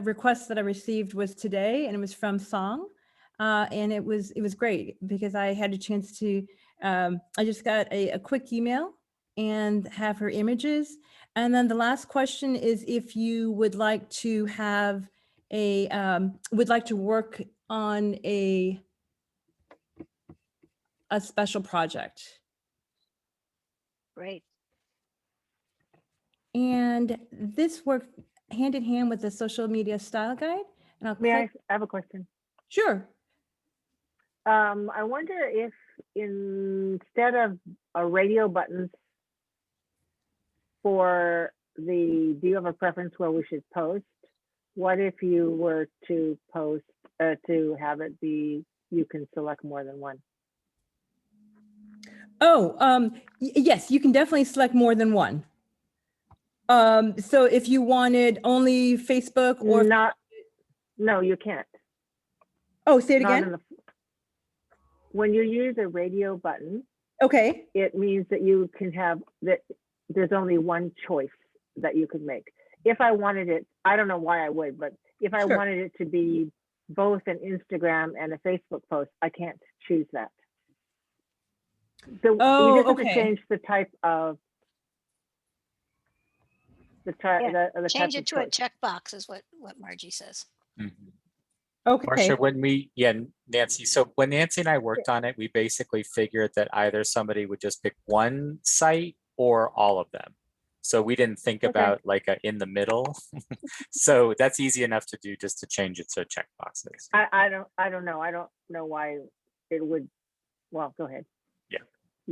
request that I received was today, and it was from Song. And it was great because I had a chance to, I just got a quick email and have her images. And then the last question is if you would like to have would like to work on a special project. Great. And this worked hand in hand with the social media style guide. And I'll May I click. have a question? Sure. I wonder if instead of a radio button for do you have a preference where we should post? What if you were to post, to have it be, you can select more than one? Oh, yes, you can definitely select more than one. So if you wanted only Facebook or no, you can't. Oh, say it Not again. When you use a radio button, okay, it means that you can have that. There's only one choice that you could make. If I wanted it, I don't know why I would, but if I wanted it to be both an Instagram and a Facebook post, I can't choose that. So you just have to change the type of change it to a checkbox is what Margie says. Okay. Marcia, Nancy. So when Nancy and I worked on it, we basically figured that either somebody would just pick one site or all of them. So we didn't think about like a in the middle. So that's easy enough to do, just to change it to checkboxes. I don't know. I don't know why it would. Well, go ahead. Yeah.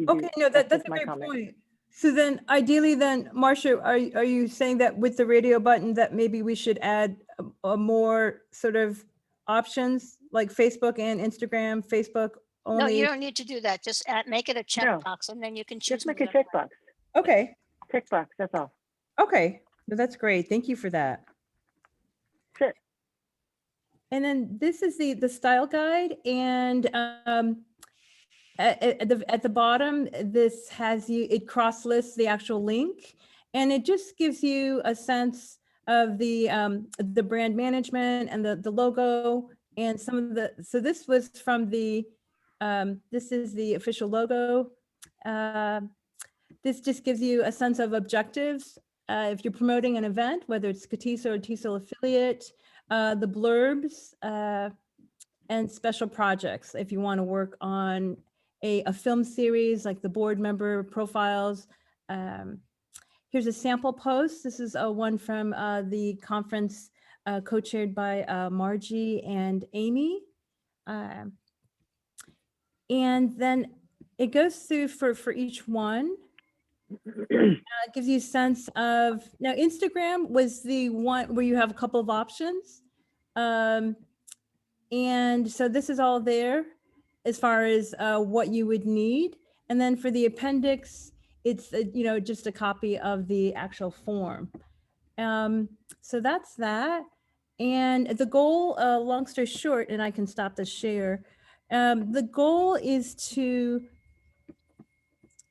Okay, no, that's a great point. So then ideally then, Marcia, are you saying that with the radio button that maybe we should add a more sort of options like Facebook and Instagram, Facebook No, only? you don't need to do that. Just make it a No. checkbox and then you can choose. Just make a whatever. checkbox. Okay, Checkbox, that's all. okay, no, that's great. Thank you for that. That's it. And then this is the style guide, and at the bottom, this has it cross lists the actual link, and it just gives you a sense of the brand management and the logo and some of the. So this was from the this is the official logo. This just gives you a sense of objectives. If you're promoting an event, whether it's Catesol or TESOL affiliate, the blurbs and special projects. If you want to work on a film series like the board member profiles. Here's a sample post. This is one from the conference co-chaired by Margie and Amy. And then it goes through for each one. It gives you a sense of, now Instagram was the one where you have a couple of options. And so this is all there as far as what you would need. And then for the appendix, it's, just a copy of the actual form. So that's that. And the goal, long story short, and I can stop the share, the goal is to,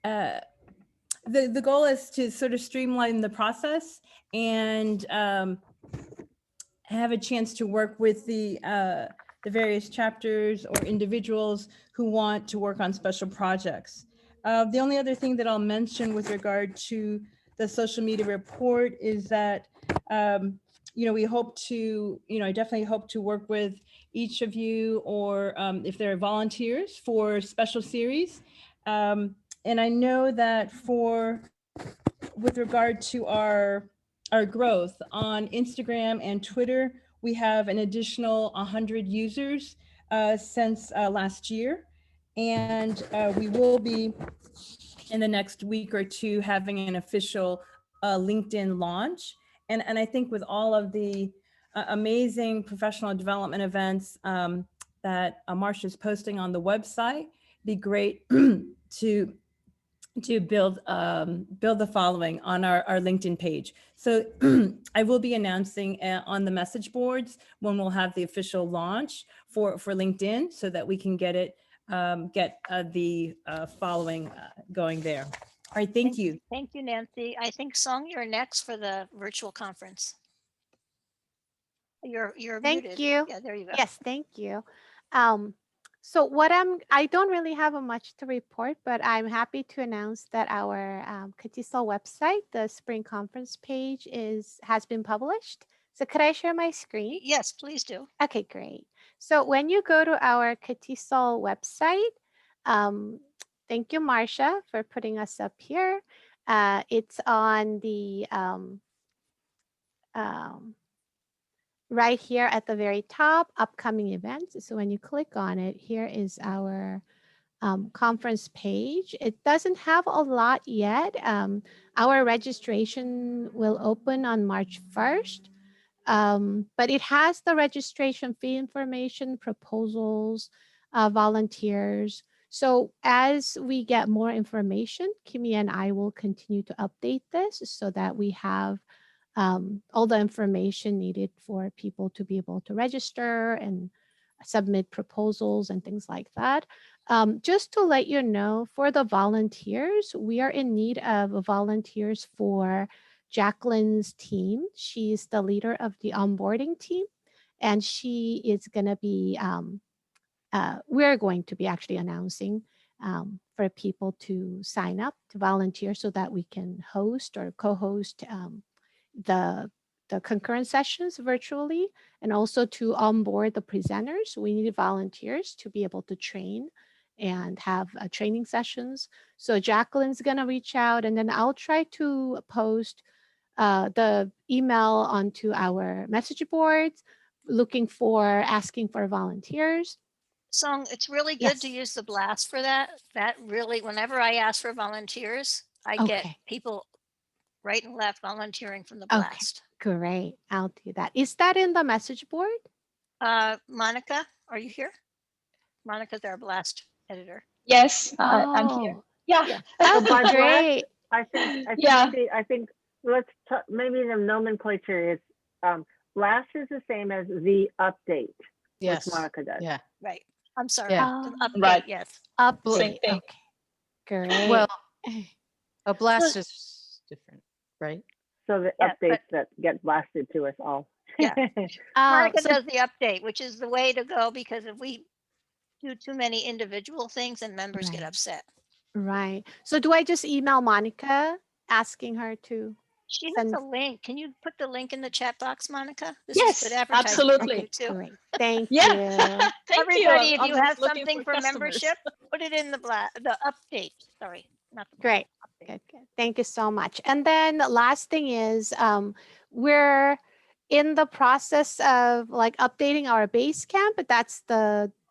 the goal is to sort of streamline the process and have a chance to work with the various chapters or individuals who want to work on special projects. The only other thing that I'll mention with regard to the social media report is that, we hope to, I definitely hope to work with each of you, or if there are volunteers for special series. And I know that with regard to our growth on Instagram and Twitter, we have an additional 100 users since last year. And we will be, in the next week or two, having an official LinkedIn launch. And I think with all of the amazing professional development events that Marcia's posting on the website, be great to build the following on our LinkedIn page. So I will be announcing on the message boards when we'll have the official launch for LinkedIn, so that we can get it the following going there. All right, thank you. Thank you, Nancy. I think Song, you're next for the virtual conference. You're Thank muted. you. Yeah, there you go. Yes, thank you. So I don't really have much to report, but I'm happy to announce that our Catesol website, the spring conference page, has been published. So could I share my screen? Yes, please do. Okay, great. So when you go to our Catesol website, thank you, Marcia, for putting us up here. It's on the right here at the very top, upcoming events. So when you click on it, here is our conference page. It doesn't have a lot yet. Our registration will open on March 1st, but it has the registration fee information, proposals, volunteers. So as we get more information, Kimmy and I will continue to update this so that we have all the information needed for people to be able to register and submit proposals and things like that. Just to let you know, for the volunteers, we are in need of volunteers for Jacqueline's team. She's the leader of the onboarding team, and she is going to be, we're going to be actually announcing for people to sign up to volunteer so that we can host or co-host the concurrent sessions virtually, and also to onboard the presenters. We need volunteers to be able to train and have training sessions. So Jacqueline's gonna reach out, and then I'll try to post the email onto our message boards, asking for volunteers. Song, it's really good to use the blast for that. That really, whenever I ask for volunteers, I get people right and left volunteering from the blast. Okay, great. I'll do that. Is that in the message board? Monica, Are you here? Monica's our blast editor. Yes, I'm here. Oh, Yeah. Yeah. So by blast, great. I think Yeah. I think let's maybe the nomenclature is blast is the same as the update, Yes. which Monica does. Yeah. Right. I'm sorry. Yeah. The update, Right. yes. Same Update. thing. Okay. Great. Well, a blast So- is different, right? So the Yeah, updates that get blasted to us all. Yeah. Monica So does the update, which is the way to go, because if we do too many individual things and members get Right. upset. right. So do I just email Monica asking her to She has send? a link. Can you put the link in the chat box, Monica? This Yes, is good advertising absolutely. for you too. Great. Thank Yeah. you. Thank Everybody, you. if I'm you have looking something for customers. membership, put it in the update. Sorry, not the Great. update. Good, good. Thank you so much. And then the last thing is we're in the process of like updating our base camp, but that's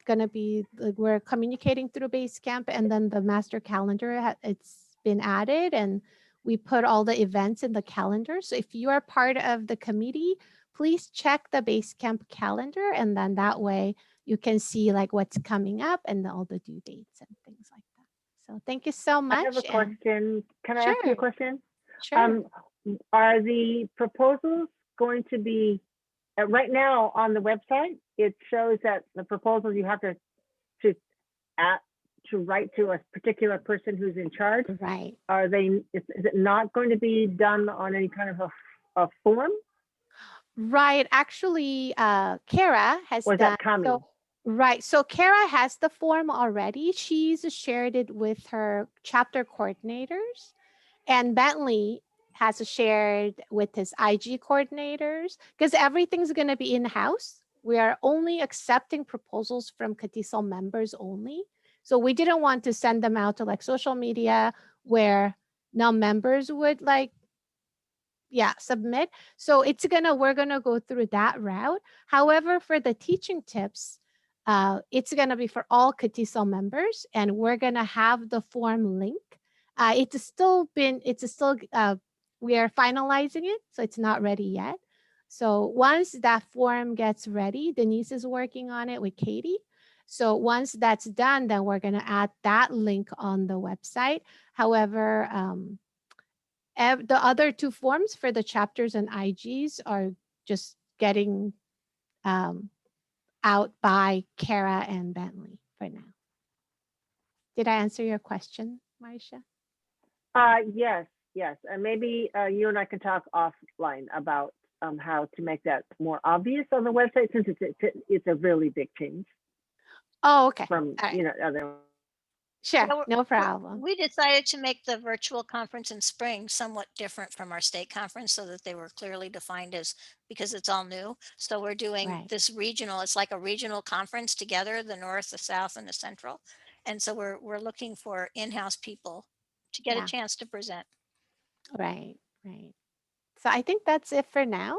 gonna be we're communicating through base camp, and then the master calendar it's been added, and we put all the events in the calendar. So if you are part of the committee, please check the base camp calendar, and then that way you can see like what's coming up and all the due dates and things like that. So thank you so much. I have a and- question. Can I ask you a Sure. question? Sure. Are the proposals going to be right now on the website? It shows that the proposals you have to write to a particular person who's in charge. Right. Are they? Is it not going to be done on any kind of a form? Right. Actually, Kara has Or is done. that coming? So, right. So Kara has the form already. She's shared it with her chapter coordinators, and Bentley has shared with his IG coordinators, because everything's going to be in-house. We are only accepting proposals from Catesol members only. So we didn't want to send them out to like social media where non-members would like submit. So we're gonna go through that route. However, for the teaching tips, it's gonna be for all Catesol members, and we're gonna have the form link. We are finalizing it, so it's not ready yet. So once that form gets ready, Denise is working on it with Katie. So once that's done, then we're gonna add that link on the website. However, the other two forms for the chapters and IGs are just getting out by Kara and Bentley for now. Did I answer your question, Marcia? Yes. And maybe you and I can talk offline about how to make that more obvious on the website, since it's a really big change. Oh, okay. From other. Sure, Yeah, no problem. We decided to make the virtual conference in spring somewhat different from our state conference, so that they were clearly defined because it's all new. So we're doing this regional, it's like a regional conference together, the North, the South, and the Central. And so we're looking for in-house people to get a chance to present. Right. So I think that's it for now.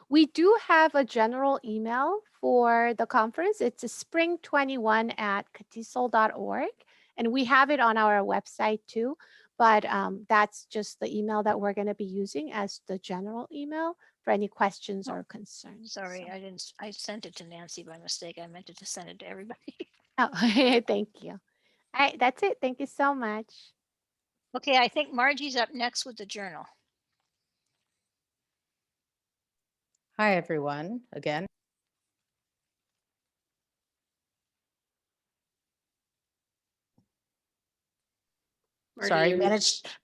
We do have a general email for the conference. It's spring21@catesol.org. And we have it on our website too. But that's just the email that we're going to be using as the general email for any questions or concerns. Sorry, I sent it to Nancy by mistake. I meant to send it to everybody. Oh, thank you. All right, that's it. Thank you so much. Okay, I think Margie's up next with the journal. Hi, everyone, again. Sorry,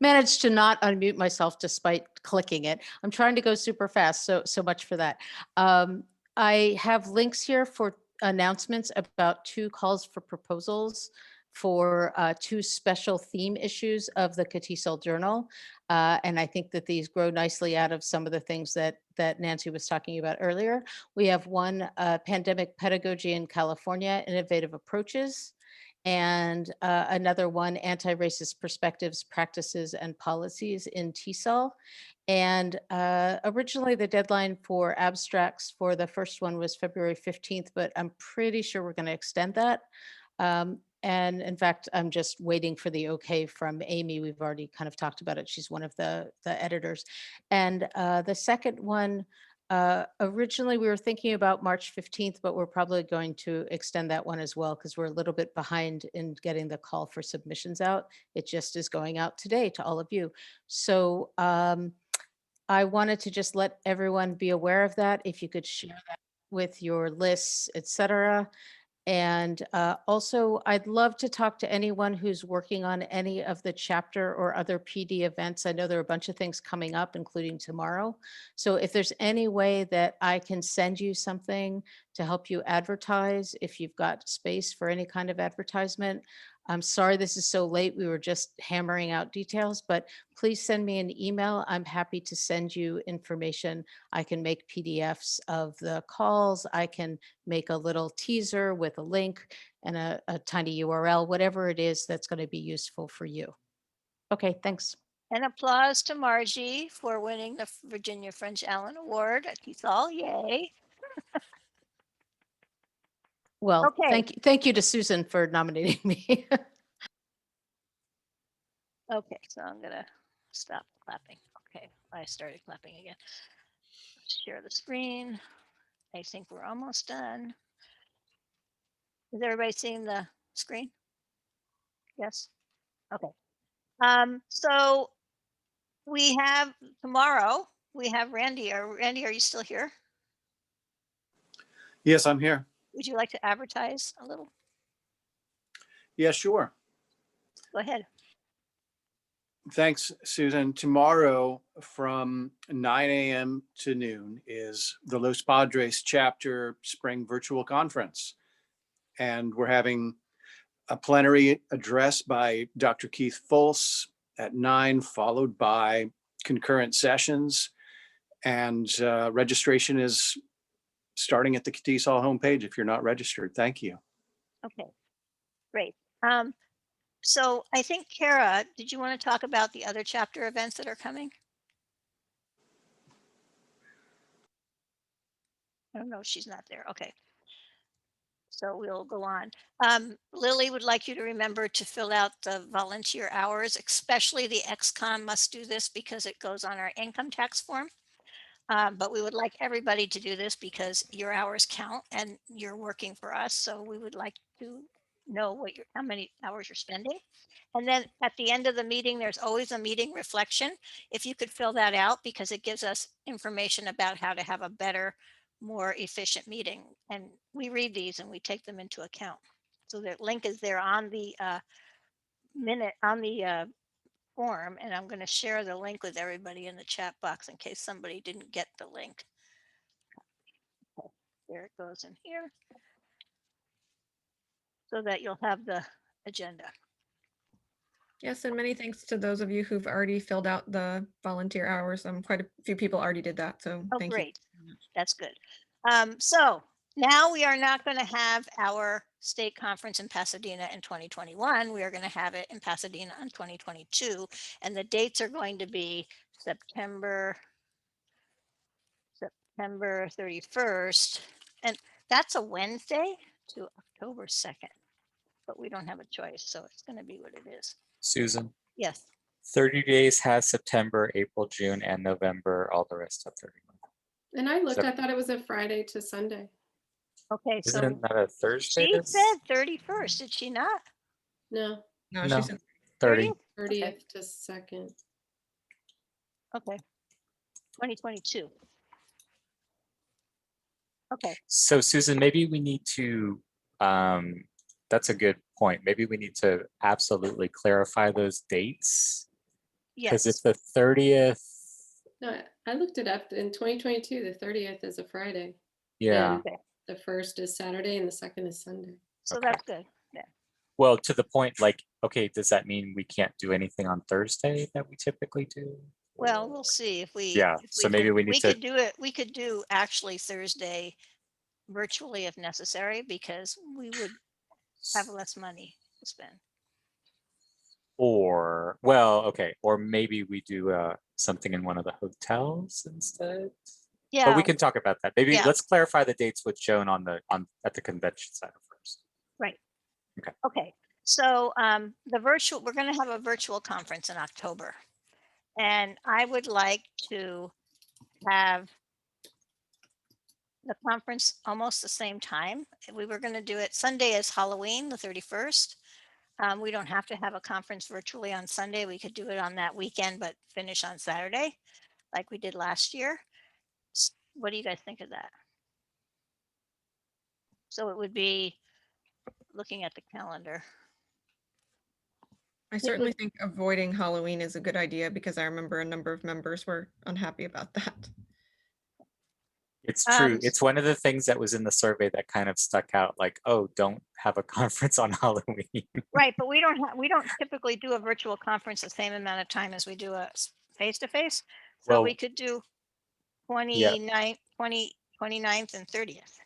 managed to not unmute myself despite clicking it. I'm trying to go super fast, so much for that. I have links here for announcements about 2 calls for proposals for 2 special theme issues of the Catesol Journal. And I think that these grow nicely out of some of the things that Nancy was talking about earlier. We have one, Pandemic Pedagogy in California, Innovative Approaches, and another one, Anti-Racist Perspectives, Practices, and Policies in TESOL. And originally the deadline for abstracts for the first one was February 15th, but I'm pretty sure we're going to extend that. And in fact, I'm just waiting for the okay from Amy. We've already kind of talked about it. She's one of the editors. And the second one Originally, we were thinking about March 15th, but we're probably going to extend that one as well because we're a little bit behind in getting the call for submissions out. It just is going out today to all of you. So I wanted to just let everyone be aware of that. If you could share that with your lists, et cetera. And also, I'd love to talk to anyone who's working on any of the chapter or other PD events. I know there are a bunch of things coming up, including tomorrow. So if there's any way that I can send you something to help you advertise, if you've got space for any kind of advertisement, I'm sorry this is so late. We were just hammering out details, but please send me an email. I'm happy to send you information. I can make PDFs of the calls. I can make a little teaser with a link and a tiny URL, whatever it is that's going to be useful for you. Okay, thanks. And applause to Margie for winning the Virginia French Allen Award at Catesol. Yay. Well, Okay. thank you to Susan for nominating me. Okay, so I'm gonna stop clapping. Okay, I started clapping again. Share the screen. I think we're almost done. Is everybody seeing the screen? Yes. Okay. So we have tomorrow, we have Randy. Randy, are you still here? Yes, I'm here. Would you like to advertise a little? Yeah, sure. Go ahead. Thanks, Susan. Tomorrow from 9 a.m. to noon is the Los Padres chapter spring virtual conference. And we're having a plenary address by Dr. Keith Fultz at 9, followed by concurrent sessions. And registration is starting at the Catesol homepage if you're not registered. Thank you. Okay, great. So I think Kara, did you want to talk about the other chapter events that are coming? I don't know, she's not there. Okay. So we'll go on. Lily would like you to remember to fill out the volunteer hours, especially the ex-con must do this because it goes on our income tax form. But we would like everybody to do this because your hours count and you're working for us. So we would like to know how many hours you're spending. And then at the end of the meeting, there's always a meeting reflection. If you could fill that out because it gives us information about how to have a better, more efficient meeting. And we read these and we take them into account. So the link is there on the form, and I'm going to share the link with everybody in the chat box in case somebody didn't get the link. Okay, there it goes in here so that you'll have the agenda. Yes, and many thanks to those of you who've already filled out the volunteer hours. Quite a few people already did that, so Oh, thank great. That's good. So now we are not going to have our state conference in Pasadena in 2021. We are going to have it in Pasadena in 2022. And the dates are going to be September 31st. And that's a Wednesday to October 2nd. But we don't have a choice. So it's going to be what it is. Susan, Yes. 30 days has September, April, June, and November. All the rest have 30 months. And I looked, I thought it was a Friday to Sunday. Okay, Isn't so it not a Thursday? she said 31st, did she not? No. No, No. she said 30. 30th to 2nd. Okay. 2022. Okay. So Susan, maybe we need to, that's a good point. Maybe we need to absolutely clarify those dates. Because Yes. if the 30th, No, I looked it up. In 2022, the 30th is a Friday. yeah. And the 1st is Saturday and the 2nd is Sunday. So Okay. that's good. Yeah. Well, to the point, like, okay, does that mean we can't do anything on Thursday that we typically do? Well, we'll see if we. Yeah, if so maybe we need we to. could do it. We could do actually Thursday virtually if necessary because we would have less money to spend. Or, well, okay, or maybe we do something in one of the hotels instead. Yeah. But we can talk about that. Maybe Yeah. let's clarify the dates with Joan at the convention center first. Right. Okay. Okay. So we're going to have a virtual conference in October. And I would like to have the conference almost the same time. We were going to do it Sunday is Halloween, the 31st. We don't have to have a conference virtually on Sunday. We could do it on that weekend, but finish on Saturday like we did last year. What do you guys think of that? So it would be looking at the calendar. I certainly think avoiding Halloween is a good idea because I remember a number of members were unhappy about that. It's true. It's one of the things that was in the survey that kind of stuck out, like, oh, don't have a conference on Halloween. Right, but we don't typically do a virtual conference the same amount of time as we do a face-to-face. So Well, we could do yeah, 29th and 30th.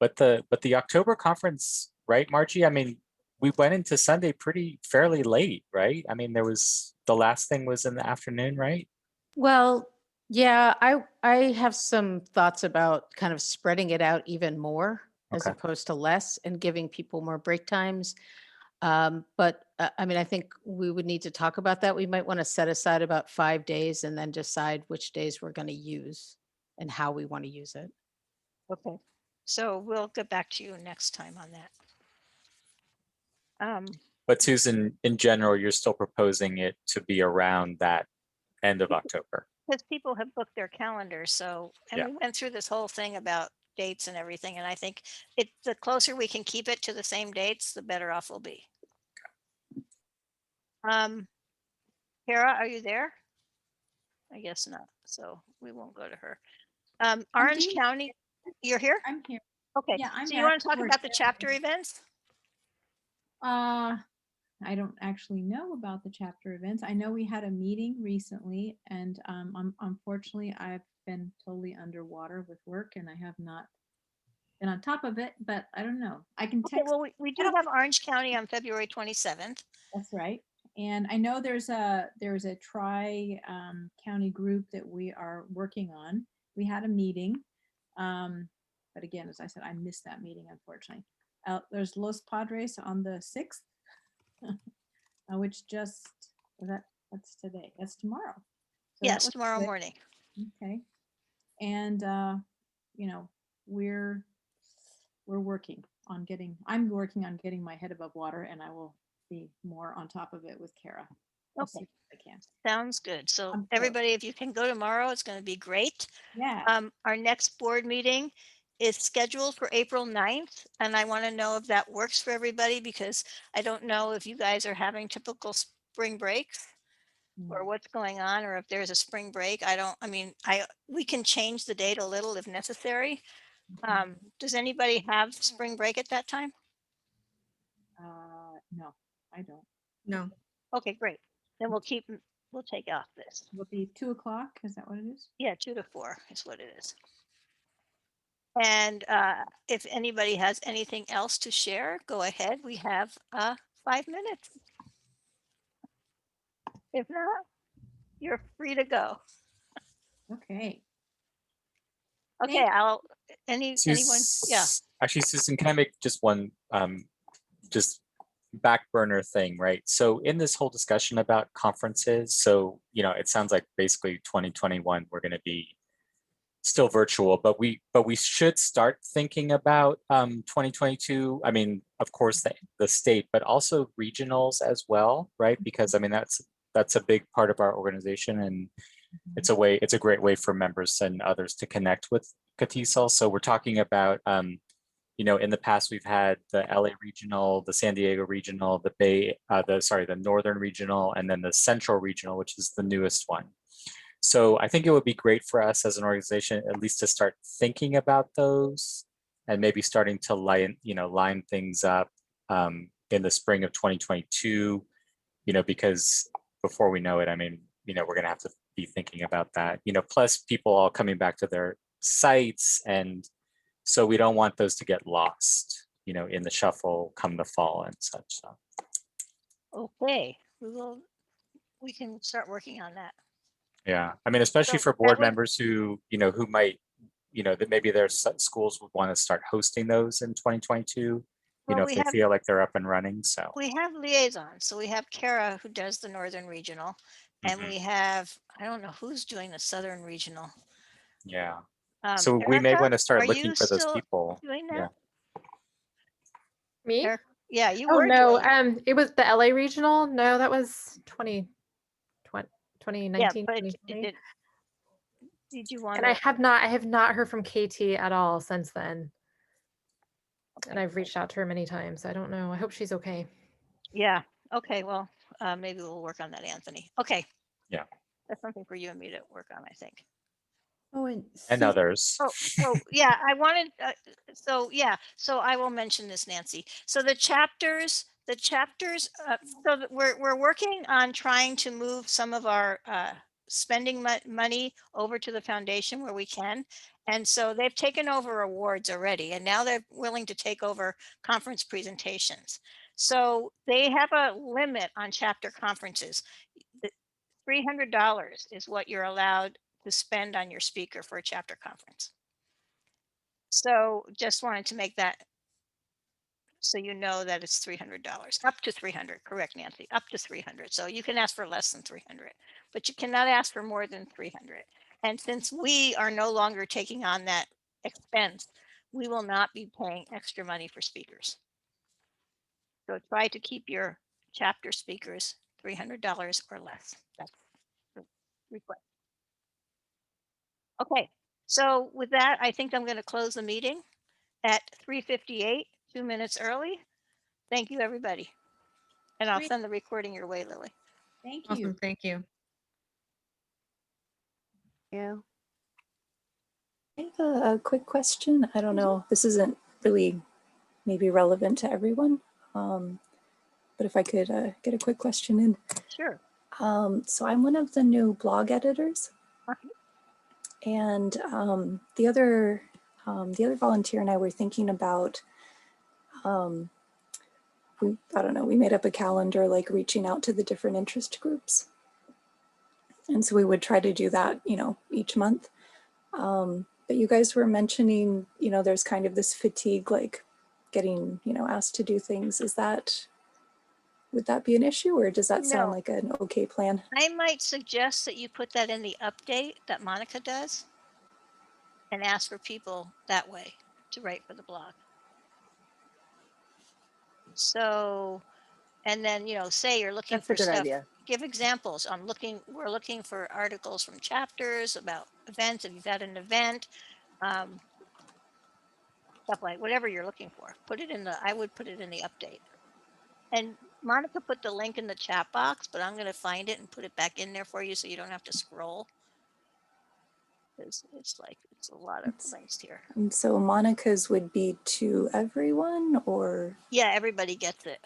but the October conference, right, Margie? I mean, we went into Sunday fairly late, right? I mean, the last thing was in the afternoon, right? Well, yeah, I have some thoughts about kind of spreading it out even more as Okay. opposed to less and giving people more break times. But I mean, I think we would need to talk about that. We might want to set aside about 5 days and then decide which days we're going to use and how we want to use it. Okay, so we'll get back to you next time on that. But Susan, in general, you're still proposing it to be around that end of October. Because people have booked their calendars, so, and Yeah. we went through this whole thing about dates and everything, and I think the closer we can keep it to the same dates, the better off we'll be. Kara, are you there? I guess not, so we won't go to her. Orange here. County, you're here? I'm here. Okay, Yeah, I'm so you want to talk towards about the there. chapter events? I don't actually know about the chapter events. I know we had a meeting recently, and unfortunately, I've been totally underwater with work, and I have not been on top of it. But I don't know. I can Okay, text. well, we do have Orange County on February 27th. That's right. And I know there's a tri county group that we are working on. We had a meeting, but again, as I said, I missed that meeting unfortunately. There's Los Padres on the 6th, which that's today. That's tomorrow. So that Yes, was tomorrow quick. morning. Okay. And we're working on getting. I'm working on getting my head above water, and I will be more on top of it with Kara. I'll see Okay. if I can. Sounds good. So I'm close. everybody, if you can go tomorrow, it's going to be great. Yeah. Our next board meeting is scheduled for April 9th, and I want to know if that works for everybody because I don't know if you guys are having typical spring breaks or what's going on, or if there's a spring break. We can change the date a little if necessary. Does anybody have spring break at that time? No, I don't. No. Okay, great. Then we'll take off this. Will be 2 o'clock. Is that what it is? Yeah, 2 to 4 is what it is. And if anybody has anything else to share, go ahead. We have 5 minutes. If not, you're free to go. Okay. Okay, anyone? Yeah. Actually, Susan, can I make just one just back burner thing, right? So in this whole discussion about conferences, so it sounds like basically 2021 we're going to be still virtual, but we should start thinking about 2022. I mean, of course, the state, but also regionals as well, right? Because I mean that's a big part of our organization, and it's a great way for members and others to connect with Catesol. So we're talking about in the past we've had the LA regional, the San Diego regional, the Northern regional, and then the Central regional, which is the newest one. So I think it would be great for us as an organization, at least to start thinking about those and maybe starting to line things up in the spring of 2022, because before we know it, I mean, we're going to have to be thinking about that, plus people all coming back to their sites. And so we don't want those to get lost, in the shuffle come the fall and such. So. Okay, we can start working on that. Yeah, I mean, especially for board members who might, that maybe their schools would want to start hosting those in 2022, if they feel like they're up and running. So we have liaisons. So we have Kara who does the Northern Regional, and we have, I don't know who's doing the Southern Regional. Yeah. So we may Erica, want to start are looking you for those still people. doing Yeah. that? Me? Yeah, you Oh were no, doing. it was the LA regional. No, that was 2019, Yeah, but 2020. did you want And to? I have not heard from KT at all since then. And I've reached out to her many times. I don't know. I hope she's okay. Yeah. Okay. Well, maybe we'll work on that, Anthony. Okay. Yeah. That's something for you and me to work on, I think. Oh, and And others. Oh, yeah. I wanted. So I will mention this, Nancy. So the chapters. So that we're working on trying to move some of our spending money over to the foundation where we can. And so they've taken over awards already, and now they're willing to take over conference presentations. So they have a limit on chapter conferences. $300 is what you're allowed to spend on your speaker for a chapter conference. So just wanted to make that so you know that it's $300, up to 300, correct, Nancy, up to 300. So you can ask for less than 300, but you cannot ask for more than 300. And since we are no longer taking on that expense, we will not be paying extra money for speakers. So try to keep your chapter speakers $300 or less. That's the request. Okay, so with that, I think I'm going to close the meeting at 3:58, 2 minutes early. Thank you, everybody. And I'll Great. send the recording your way, Lily. Thank you. Awesome. Thank you. Yeah. I have a quick question. I don't know, this isn't really maybe relevant to everyone, but if I could get a quick question in. Sure. So I'm one of the new blog editors, and the other volunteer and I were thinking about, I don't know, we made up a calendar like reaching out to the different interest groups. And so we would try to do that, each month. But you guys were mentioning, there's kind of this fatigue, like getting, asked to do things. Would that be an issue, or does that sound No. like an okay plan? I might suggest that you put that in the update that Monica does and ask for people that way to write for the blog. So, and then, say you're looking That's for a good stuff. idea. Give examples. We're looking for articles from chapters about events. If you've had an event, stuff like whatever you're looking for, I would put it in the update. And Monica put the link in the chat box, but I'm going to find it and put it back in there for you so you don't have to scroll. It's a lot of links here. And so Monica's would be to everyone, or? Yeah, everybody gets it.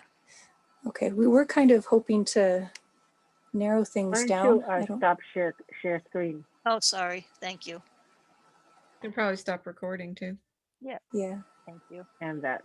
Okay, we were kind of hoping to narrow things Why down. don't you stop share screen? Oh, sorry. Thank you. You can probably stop recording too. Yeah. Yeah. Thank you. And that.